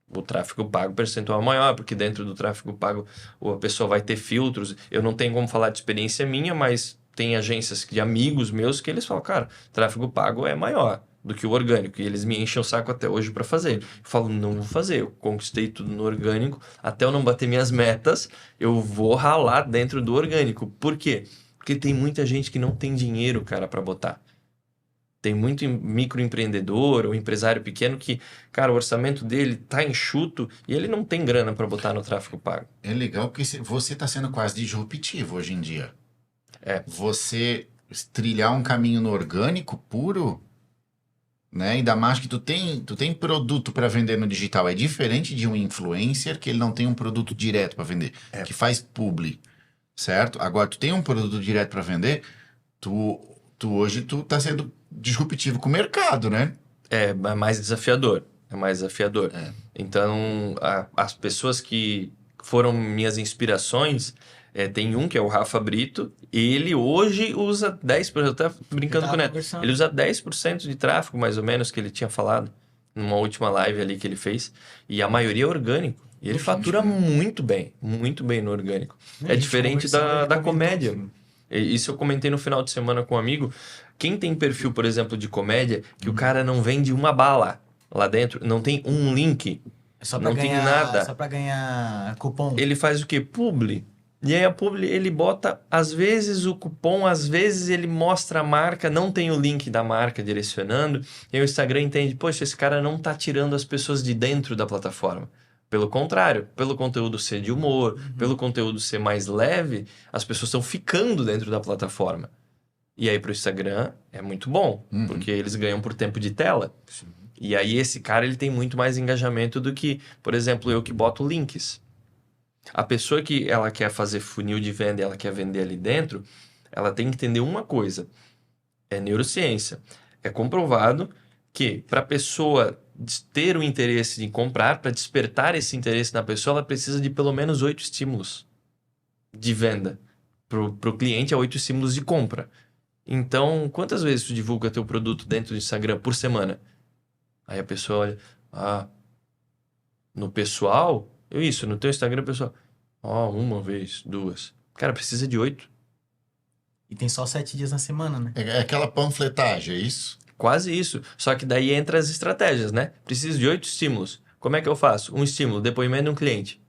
O tráfego pago, o percentual é maior, porque dentro do tráfego pago a pessoa vai ter filtros. Eu não tenho como falar de experiência minha, mas tem agências de amigos meus que eles falam, cara, tráfego pago é maior do que o orgânico. E eles me enchem o saco até hoje para fazer. Eu falo, não vou fazer. Eu conquistei tudo no orgânico. Até eu não bater minhas metas, eu vou ralar dentro do orgânico. Por quê? Porque tem muita gente que não tem dinheiro, cara, para botar. Tem muito microempreendedor ou empresário pequeno que, cara, o orçamento dele tá enxuto e ele não tem grana para botar no tráfego pago. É legal porque você está sendo quase disruptivo hoje em dia. Você trilhar um caminho no orgânico puro, né? Ainda mais que tu tem produto para vender no digital. É diferente de um influencer que ele não tem um produto direto para vender, que faz publi, certo? Agora, tu tem um produto direto para vender, hoje tu tá sendo disruptivo com o mercado, né? É mais desafiador. É mais desafiador. Então, as pessoas que foram minhas inspirações, tem um que é o Rafa Brito, ele hoje usa 10%, eu tava brincando com o Neto, ele usa 10% de tráfego, mais ou menos, que ele tinha falado, numa última live ali que ele fez, e a maioria é orgânico. E ele fatura muito bem no orgânico. É diferente da comédia. Isso eu comentei no final de semana com um amigo. Quem tem perfil, por exemplo, de comédia, que o cara não vende uma bala lá dentro, não tem um link, não tem nada. Só pra ganhar cupom. Ele faz o quê? Publi. E aí a publi, ele bota, às vezes, o cupom, às vezes ele mostra a marca, não tem o link da marca direcionando, e aí o Instagram entende, poxa, esse cara não tá tirando as pessoas de dentro da plataforma. Pelo contrário, pelo conteúdo ser de humor, pelo conteúdo ser mais leve, as pessoas estão ficando dentro da plataforma. E aí pro Instagram é muito bom, porque eles ganham por tempo de tela. Sim. E aí esse cara ele tem muito mais engajamento do que, por exemplo, eu que boto links. A pessoa que ela quer fazer funil de venda e ela quer vender ali dentro, ela tem que entender uma coisa. É neurociência. É comprovado que para a pessoa ter o interesse em comprar, para despertar esse interesse na pessoa, ela precisa de pelo menos 8 estímulos de venda. Para o cliente é 8 estímulos de compra. Então, quantas vezes tu divulga teu produto dentro do Instagram por semana? Aí a pessoa olha, no pessoal, no teu Instagram, pessoal, uma vez, 2. Cara, precisa de 8. E tem só 7 dias na semana, né? É aquela panfletagem, é isso? Quase isso. Só que daí entra as estratégias, né? Preciso de 8 estímulos. Como é que eu faço? Um estímulo, depoimento de um cliente.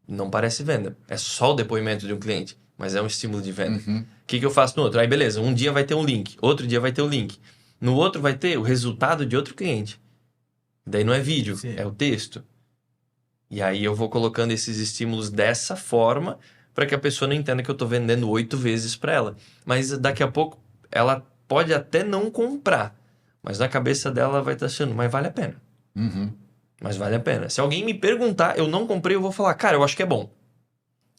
Não parece venda. É só o depoimento de um cliente, mas é um estímulo de venda. O que eu faço no outro? Aí beleza, um dia vai ter um link, outro dia vai ter um link. No outro vai ter o resultado de outro cliente. Daí não é vídeo, é o texto. E aí eu vou colocando esses estímulos dessa forma para que a pessoa não entenda que eu estou vendendo 8 vezes para ela. Mas daqui a pouco ela pode até não comprar, mas na cabeça dela ela vai estar achando, mas vale a pena. Mas vale a pena. Se alguém me perguntar, eu não comprei, eu vou falar, cara, eu acho que é bom.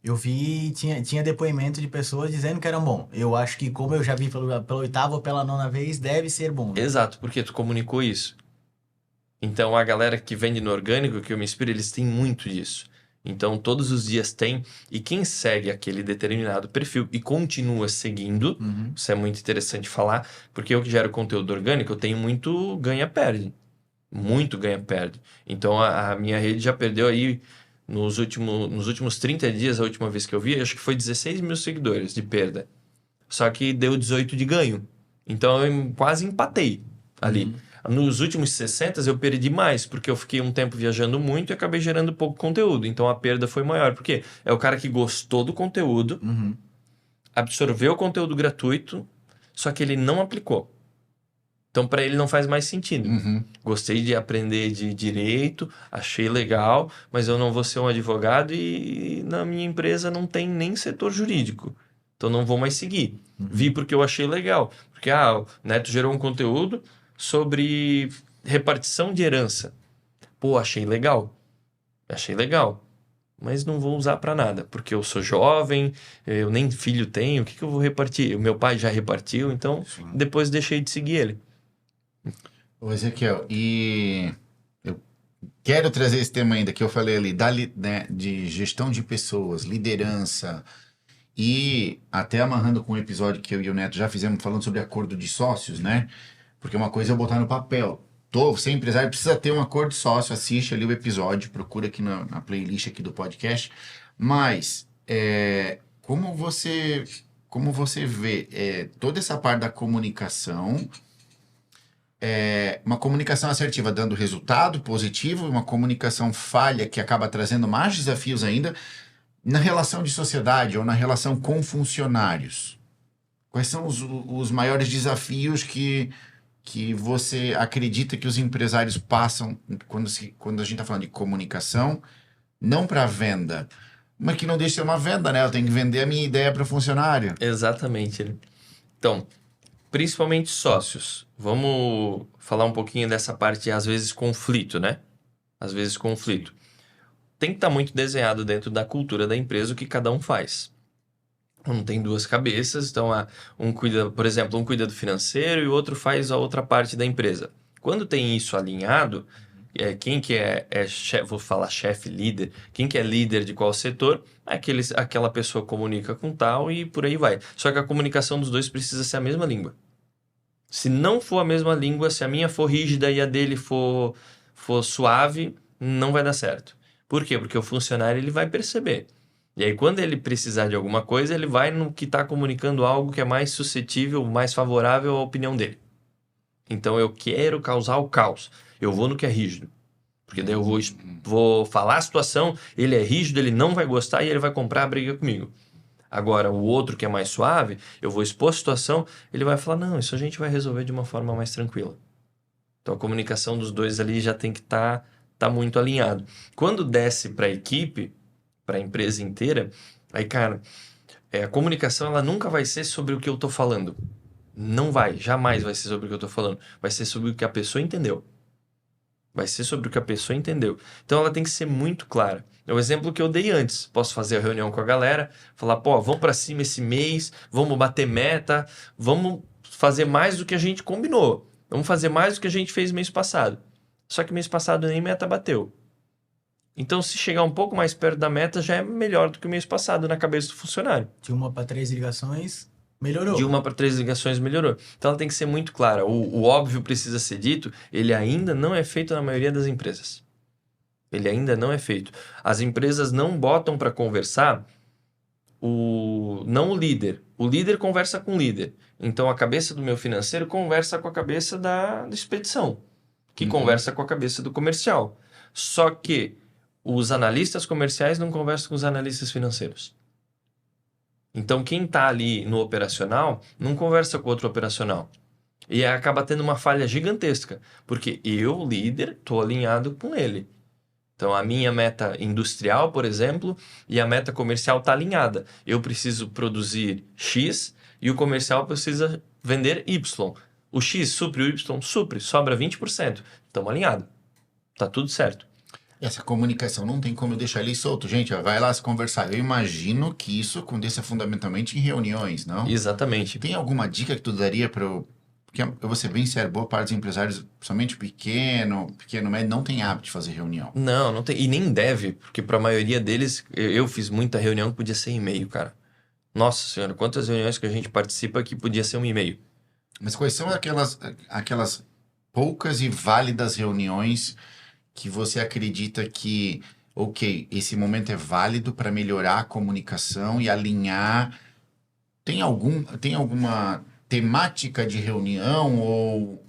Eu vi, tinha depoimento de pessoas dizendo que eram bom. Eu acho que, como eu já vi pela 8ª ou pela 9ª vez, deve ser bom. Né? Exato, porque tu comunicou isso. Então, a galera que vende no orgânico, que eu me inspiro, eles têm muito disso. Então, todos os dias tem. E quem segue aquele determinado perfil e continua seguindo, isso é muito interessante falar, porque eu que gero conteúdo orgânico, eu tenho muito ganha-perde. Muito ganha-perde. Então, a minha rede já perdeu aí, nos últimos 30 dias, a última vez que eu vi, acho que foi 16 mil seguidores de perda. Só que deu 18 de ganho. Então, eu quase empatei ali. Nos últimos 60 eu perdi mais, porque eu fiquei um tempo viajando muito e acabei gerando pouco conteúdo. Então a perda foi maior. Porque é o cara que gostou do conteúdo, absorveu o conteúdo gratuito, só que ele não aplicou. Então para ele não faz mais sentido. Gostei de aprender de direito, achei legal, mas eu não vou ser um advogado e na minha empresa não tem nem setor jurídico. Então não vou mais seguir. Vi porque eu achei legal. Porque o Neto gerou um conteúdo sobre repartição de herança. Pô, achei legal. Mas não vou usar para nada, porque eu sou jovem, eu nem filho tenho, o que eu vou repartir? O meu pai já repartiu, então depois deixei de seguir ele. Ô Ezequiel, e eu Quero trazer esse tema ainda que eu falei ali, né, de gestão de pessoas, liderança, e até amarrando com o episódio que eu e o Neto já fizemos falando sobre acordo de sócios, né? Porque uma coisa é eu botar no papel. Ser empresário precisa ter um acordo de sócio, assiste ali o episódio, procura aqui na playlist aqui do podcast. Mas como você vê toda essa parte da comunicação, uma comunicação assertiva dando resultado positivo, uma comunicação falha que acaba trazendo mais desafios ainda na relação de sociedade ou na relação com funcionários. Quais são os maiores desafios que você acredita que os empresários passam quando a gente está falando de comunicação, não para venda, mas que não deixa de ser uma venda, né? Eu tenho que vender a minha ideia para o funcionário. Exatamente. Então, principalmente sócios. Vamos falar um pouquinho dessa parte, às vezes, conflito, né? Às vezes, conflito. Tem que estar muito desenhado dentro da cultura da empresa o que cada um faz. Não tem duas cabeças, então um cuida, por exemplo, um cuida do financeiro e o outro faz a outra parte da empresa. Quando tem isso alinhado, quem que chefe, vou falar chefe, líder, quem que é líder de qual setor, aquela pessoa comunica com tal e por aí vai. Só que a comunicação dos dois precisa ser a mesma língua. Se não for a mesma língua, se a minha for rígida e a dele for suave, não vai dar certo. Por quê? Porque o funcionário ele vai perceber. E aí, quando ele precisar de alguma coisa, ele vai no que está comunicando algo que é mais suscetível, mais favorável à opinião dele. Então, eu quero causar o caos. Eu vou no que é rígido. Porque daí eu vou falar a situação, ele é rígido, ele não vai gostar e ele vai comprar a briga comigo. Agora, o outro que é mais suave, eu vou expor a situação, ele vai falar, não, isso a gente vai resolver de uma forma mais tranquila. Então, a comunicação dos dois ali já tem que estar muito alinhado. Quando desce para a equipe, para a empresa inteira, aí, cara, a comunicação ela nunca vai ser sobre o que eu estou falando. Não vai, jamais vai ser sobre o que eu estou falando. Vai ser sobre o que a pessoa entendeu. Vai ser sobre o que a pessoa entendeu. Então, ela tem que ser muito clara. É o exemplo que eu dei antes. Posso fazer a reunião com a galera, falar, pô, vamos para cima esse mês, vamos bater meta, vamos fazer mais do que a gente combinou. Vamos fazer mais do que a gente fez mês passado. Só que mês passado nem meta bateu. Então, se chegar um pouco mais perto da meta, já é melhor do que o mês passado na cabeça do funcionário. De 1 para 3 ligações, melhorou. De 1 para 3 ligações, melhorou. Então, ela tem que ser muito clara. O óbvio precisa ser dito, ele ainda não é feito na maioria das empresas. Ele ainda não é feito. As empresas não botam para conversar não o líder. O líder conversa com o líder. Então, a cabeça do meu financeiro conversa com a cabeça da expedição, que conversa com a cabeça do comercial. Só que os analistas comerciais não conversam com os analistas financeiros. Então, quem está ali no operacional não conversa com o outro operacional. E acaba tendo uma falha gigantesca, porque eu, líder, estou alinhado com ele. Então, a minha meta industrial, por exemplo, e a meta comercial está alinhada. Eu preciso produzir X e o comercial precisa vender Y. O X supre o Y? Supre, sobra 20%. Estamos alinhados. Está tudo certo. Essa comunicação não tem como eu deixar ele solto. Gente, ó, vai lá se conversar. Eu imagino que isso aconteça fundamentalmente em reuniões, não? Exatamente. Tem alguma dica que tu daria para porque eu vou ser bem sério, boa parte dos empresários, principalmente pequeno, médio, não tem hábito de fazer reunião. Não tem. E nem deve, porque para a maioria deles, eu fiz muita reunião que podia ser e-mail, cara. Nossa senhora, quantas reuniões que a gente participa que podia ser um e-mail. Mas quais são aquelas poucas e válidas reuniões que você acredita que, ok, esse momento é válido para melhorar a comunicação e alinhar? Tem alguma temática de reunião ou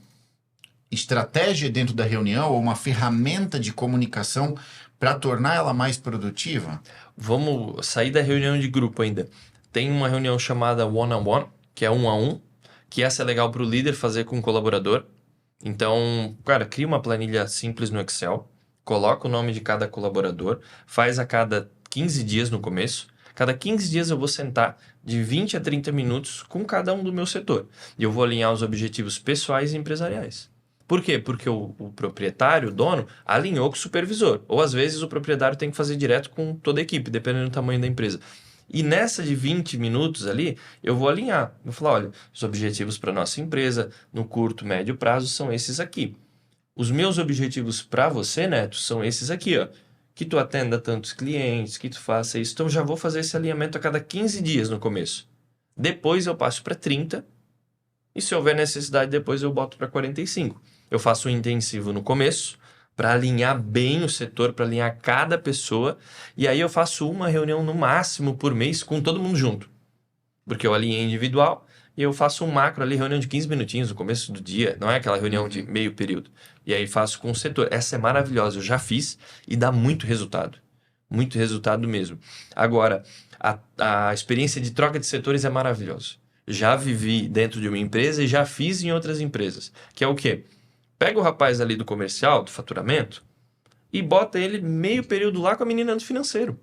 estratégia dentro da reunião ou uma ferramenta de comunicação para tornar ela mais produtiva? Vamos sair da reunião de grupo ainda. Tem uma reunião chamada one-on-one, que é 1 a 1, que essa é legal para o líder fazer com o colaborador. Então, cara, cria uma planilha simples no Excel, coloca o nome de cada colaborador, faz a cada 15 dias no começo. Cada 15 dias eu vou sentar de 20 a 30 minutos com cada um do meu setor. E eu vou alinhar os objetivos pessoais e empresariais. Por quê? Porque o proprietário, o dono, alinhou com o supervisor. Ou às vezes o proprietário tem que fazer direto com toda a equipe, dependendo do tamanho da empresa. E nessa de 20 minutos ali, eu vou alinhar. Eu vou falar, olha, os objetivos para nossa empresa no curto, médio prazo são esses aqui. os meus objetivos para você, Neto, são esses aqui, ó. Que tu atenda tantos clientes, que tu faça isso. Então, já vou fazer esse alinhamento a cada 15 dias no começo. Depois eu passo para 30 e se houver necessidade, depois eu boto para 45. Eu faço um intensivo no começo para alinhar bem o setor, para alinhar cada pessoa. E aí eu faço uma reunião no máximo por mês com todo mundo junto. Porque eu alinhei individual e eu faço um macro ali, reunião de 15 minutinhos no começo do dia. Não é aquela reunião de meio período. E aí faço com o setor. Essa é maravilhosa, eu já fiz e dá muito resultado. Muito resultado mesmo. Agora, a experiência de troca de setores é maravilhosa. Já vivi dentro de uma empresa e já fiz em outras empresas. Que é o quê? Pega o rapaz ali do comercial, do faturamento, e bota ele meio período lá com a menina do financeiro.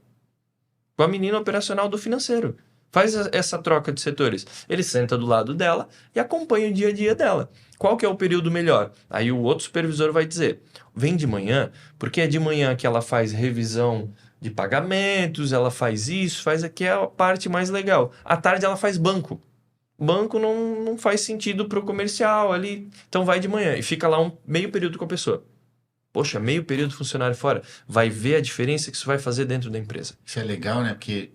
Com a menina operacional do financeiro. Faz essa troca de setores. Ele senta do lado dela e acompanha o dia a dia dela. Qual que é o período melhor? Aí o outro supervisor vai dizer, vem de manhã, porque é de manhã que ela faz revisão de pagamentos, ela faz isso, faz aqui é a parte mais legal. À tarde ela faz banco. Banco não faz sentido para o comercial ali. Então vai de manhã e fica lá um meio período com a pessoa. Poxa, meio período funcionário fora. Vai ver a diferença que isso vai fazer dentro da empresa. Isso é legal, né? Porque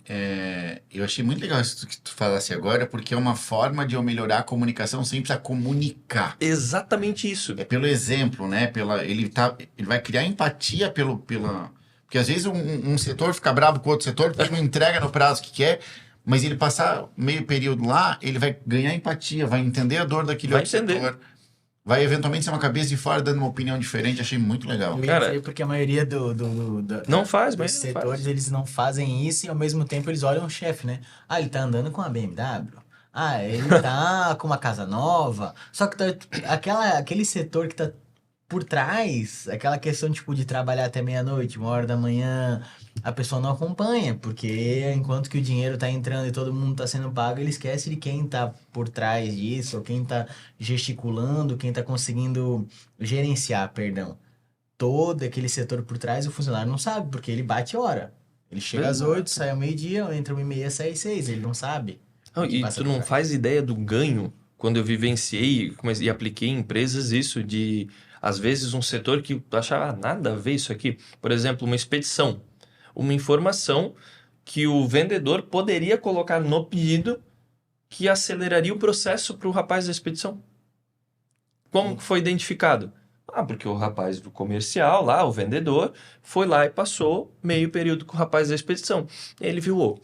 eu achei muito legal isso que tu falasse agora, porque é uma forma de eu melhorar a comunicação sem precisar comunicar. Exatamente isso. É pelo exemplo, né? Ele vai criar empatia porque às vezes um setor fica bravo com o outro setor porque não entrega no prazo que quer, mas ele passar meio período lá, ele vai ganhar empatia, vai entender a dor daquele outro setor. Vai eventualmente ser uma cabeça de fora dando uma opinião diferente. Achei muito legal. Cara, porque a maioria não faz, dos setores, eles não fazem isso e ao mesmo tempo eles olham o chefe, né? Ah, ele tá andando com uma BMW. Ah, ele tá com uma casa nova. Só que aquele setor que tá por trás, aquela questão tipo de trabalhar até meia-noite, 1h da manhã, a pessoa não acompanha, porque enquanto que o dinheiro tá entrando e todo mundo tá sendo pago, ele esquece de quem tá por trás disso, ou quem tá gesticulando, quem tá conseguindo gerenciar, perdão. Todo aquele setor por trás, o funcionário não sabe, porque ele bate hora. Ele chega às 8, sai ao meio-dia, entra 1h30, sai às 6, ele não sabe. E tu não faz ideia do ganho quando eu vivenciei e apliquei em empresas isso de, às vezes, um setor que tu achava nada a ver isso aqui. Por exemplo, uma expedição. Uma informação que o vendedor poderia colocar no pedido que aceleraria o processo para o rapaz da expedição. Como que foi identificado? Porque o rapaz do comercial lá, o vendedor, foi lá e passou meio período com o rapaz da expedição. E aí ele viu,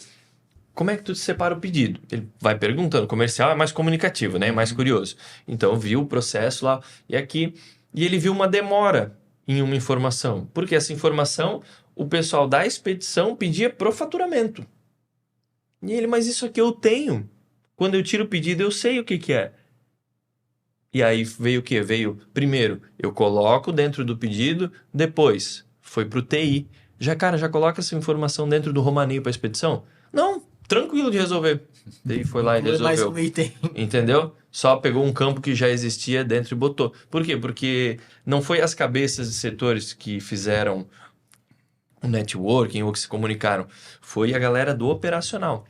como é que tu separa o pedido? Ele vai perguntando. O comercial é mais comunicativo, né? É mais curioso. Então, viu o processo lá e aqui. E ele viu uma demora em uma informação. Porque essa informação, o pessoal da expedição pedia pro faturamento. E ele, mas isso aqui eu tenho. Quando eu tiro o pedido, eu sei o que é. E aí veio o quê? Veio, primeiro, eu coloco dentro do pedido, depois foi pro TI. Já coloca essa informação dentro do Romaneio para expedição? Não, tranquilo de resolver. Daí foi lá e resolveu. Mais um item. Entendeu? Só pegou um campo que já existia dentro e botou. Por quê? Porque não foi as cabeças de setores que fizeram o networking ou que se comunicaram. Foi a galera do operacional.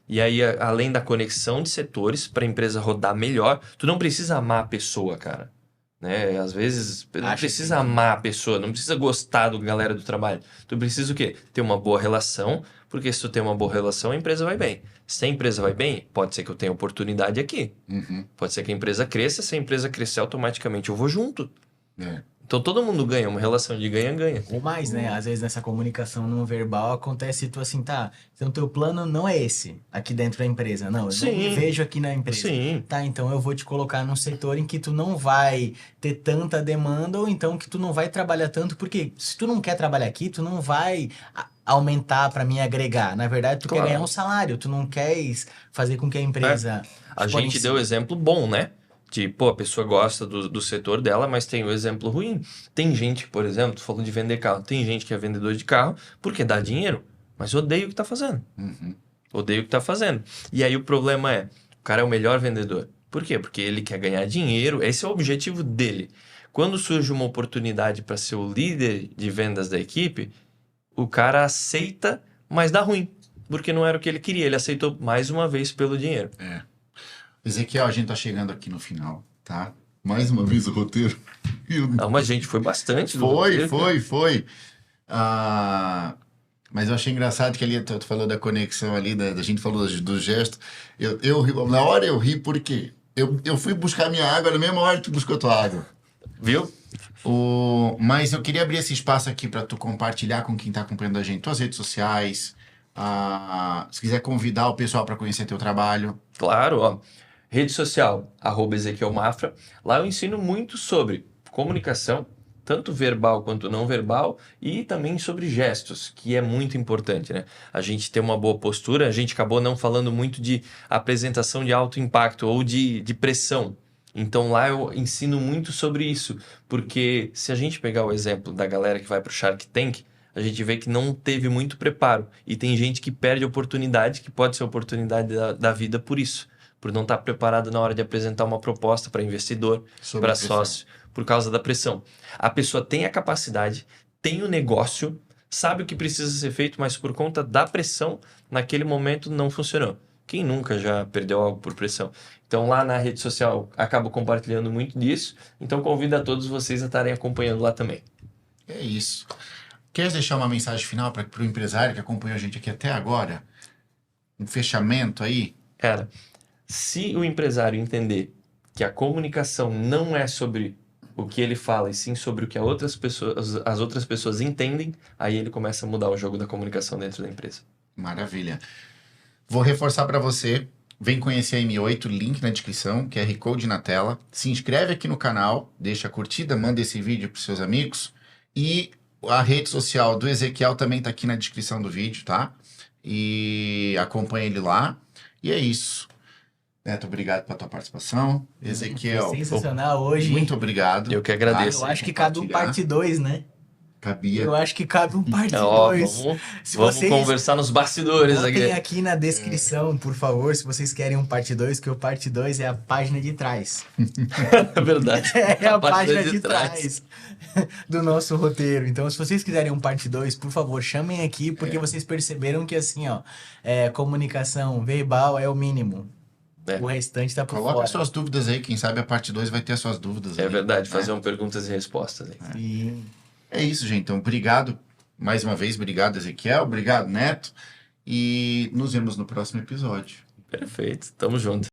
E aí, além da conexão de setores para a empresa rodar melhor, tu não precisa amar a pessoa, cara. Né? Às vezes, não precisa amar a pessoa, não precisa gostar da galera do trabalho. Tu precisa o quê? Ter uma boa relação, porque se tu tem uma boa relação, a empresa vai bem. Se a empresa vai bem, pode ser que eu tenha oportunidade aqui. Pode ser que a empresa cresça, se a empresa crescer, automaticamente eu vou junto. Então todo mundo ganha, uma relação de ganha-ganha. Ou mais, né? Às vezes nessa comunicação não verbal acontece tu assim, tá, então teu plano não é esse, aqui dentro da empresa. Não, eu não me vejo aqui na empresa. Sim. Tá, então eu vou te colocar num setor em que tu não vai ter tanta demanda ou então que tu não vai trabalhar tanto, porque se tu não quer trabalhar aqui, tu não vai aumentar pra mim agregar. Na verdade, tu quer ganhar um salário, tu não queres fazer com que a empresa... A gente deu exemplo bom, né? A pessoa gosta do setor dela, mas tem o exemplo ruim. Tem gente, por exemplo, tu falou de vender carro. Tem gente que é vendedor de carro porque dá dinheiro, mas odeia o que tá fazendo. Odeia o que tá fazendo. E aí o problema é, o cara é o melhor vendedor. Por quê? Porque ele quer ganhar dinheiro, esse é o objetivo dele. Quando surge uma oportunidade para ser o líder de vendas da equipe, o cara aceita, mas dá ruim. Porque não era o que ele queria, ele aceitou mais uma vez pelo dinheiro. Ezequiel, a gente tá chegando aqui no final, tá? Mais uma vez o roteiro. Não, mas gente, foi bastante do roteiro, cara. Foi. Mas eu achei engraçado que ali, tu falou da conexão ali, da gente falou do gesto. Na hora eu ri porque eu fui buscar minha água na mesma hora que tu buscou tua água. Viu? Mas eu queria abrir esse espaço aqui para tu compartilhar com quem está acompanhando a gente, tuas redes sociais, se quiser convidar o pessoal para conhecer teu trabalho. Claro, ó. Rede social, @Ezequiel Mafra. Lá eu ensino muito sobre comunicação, tanto verbal quanto não verbal, e também sobre gestos, que é muito importante, né? A gente ter uma boa postura, a gente acabou não falando muito de apresentação de alto impacto ou de pressão. Então lá eu ensino muito sobre isso, porque se a gente pegar o exemplo da galera que vai para o Shark Tank, a gente vê que não teve muito preparo. E tem gente que perde oportunidade, que pode ser oportunidade da vida por isso. Por não estar preparado na hora de apresentar uma proposta para investidor, Sob para pressão. sócio, por causa da pressão. A pessoa tem a capacidade, tem o negócio, sabe o que precisa ser feito, mas por conta da pressão, naquele momento não funcionou. Quem nunca já perdeu algo por pressão? Então lá na rede social acabo compartilhando muito disso, então convido a todos vocês a estarem acompanhando lá também. É isso. Queres deixar uma mensagem final para o empresário que acompanhou a gente aqui até agora? Um fechamento aí? Cara, se o empresário entender que a comunicação não é sobre o que ele fala, e sim sobre o que as outras pessoas entendem, aí ele começa a mudar o jogo da comunicação dentro da empresa. Maravilha. Vou reforçar para você. Vem conhecer a M8, link na descrição, QR Code na tela. Se inscreve aqui no canal, deixa a curtida, manda esse vídeo para seus amigos. E a rede social do Ezequiel também está aqui na descrição do vídeo, tá? E acompanha ele lá. E é isso. Neto, obrigado pela tua participação. Ezequiel, Foi sensacional hoje. muito obrigado. Eu que agradeço. Eu acho que cabe um parte 2, né? Cabia. Eu acho que cabe um parte Ó, 2. vamos Se vamos vocês conversar nos bastidores botem aqui. aqui na descrição, por favor, se vocês querem um parte 2, que o parte 2 é a página de trás. É verdade. É a página parte de trás do nosso roteiro. Então, se vocês quiserem um parte 2, por favor, chamem aqui, porque vocês perceberam que assim, ó, comunicação verbal é o mínimo. É. O restante tá por Coloca fora. suas dúvidas aí, quem sabe a parte 2 vai ter as suas dúvidas É aí, verdade, né? fazer um perguntas e respostas. Hein? Sim. É isso, gente. Então, obrigado mais uma vez. Obrigado, Ezequiel. Obrigado, Neto. E nos vemos no próximo episódio. Perfeito, tamo junto.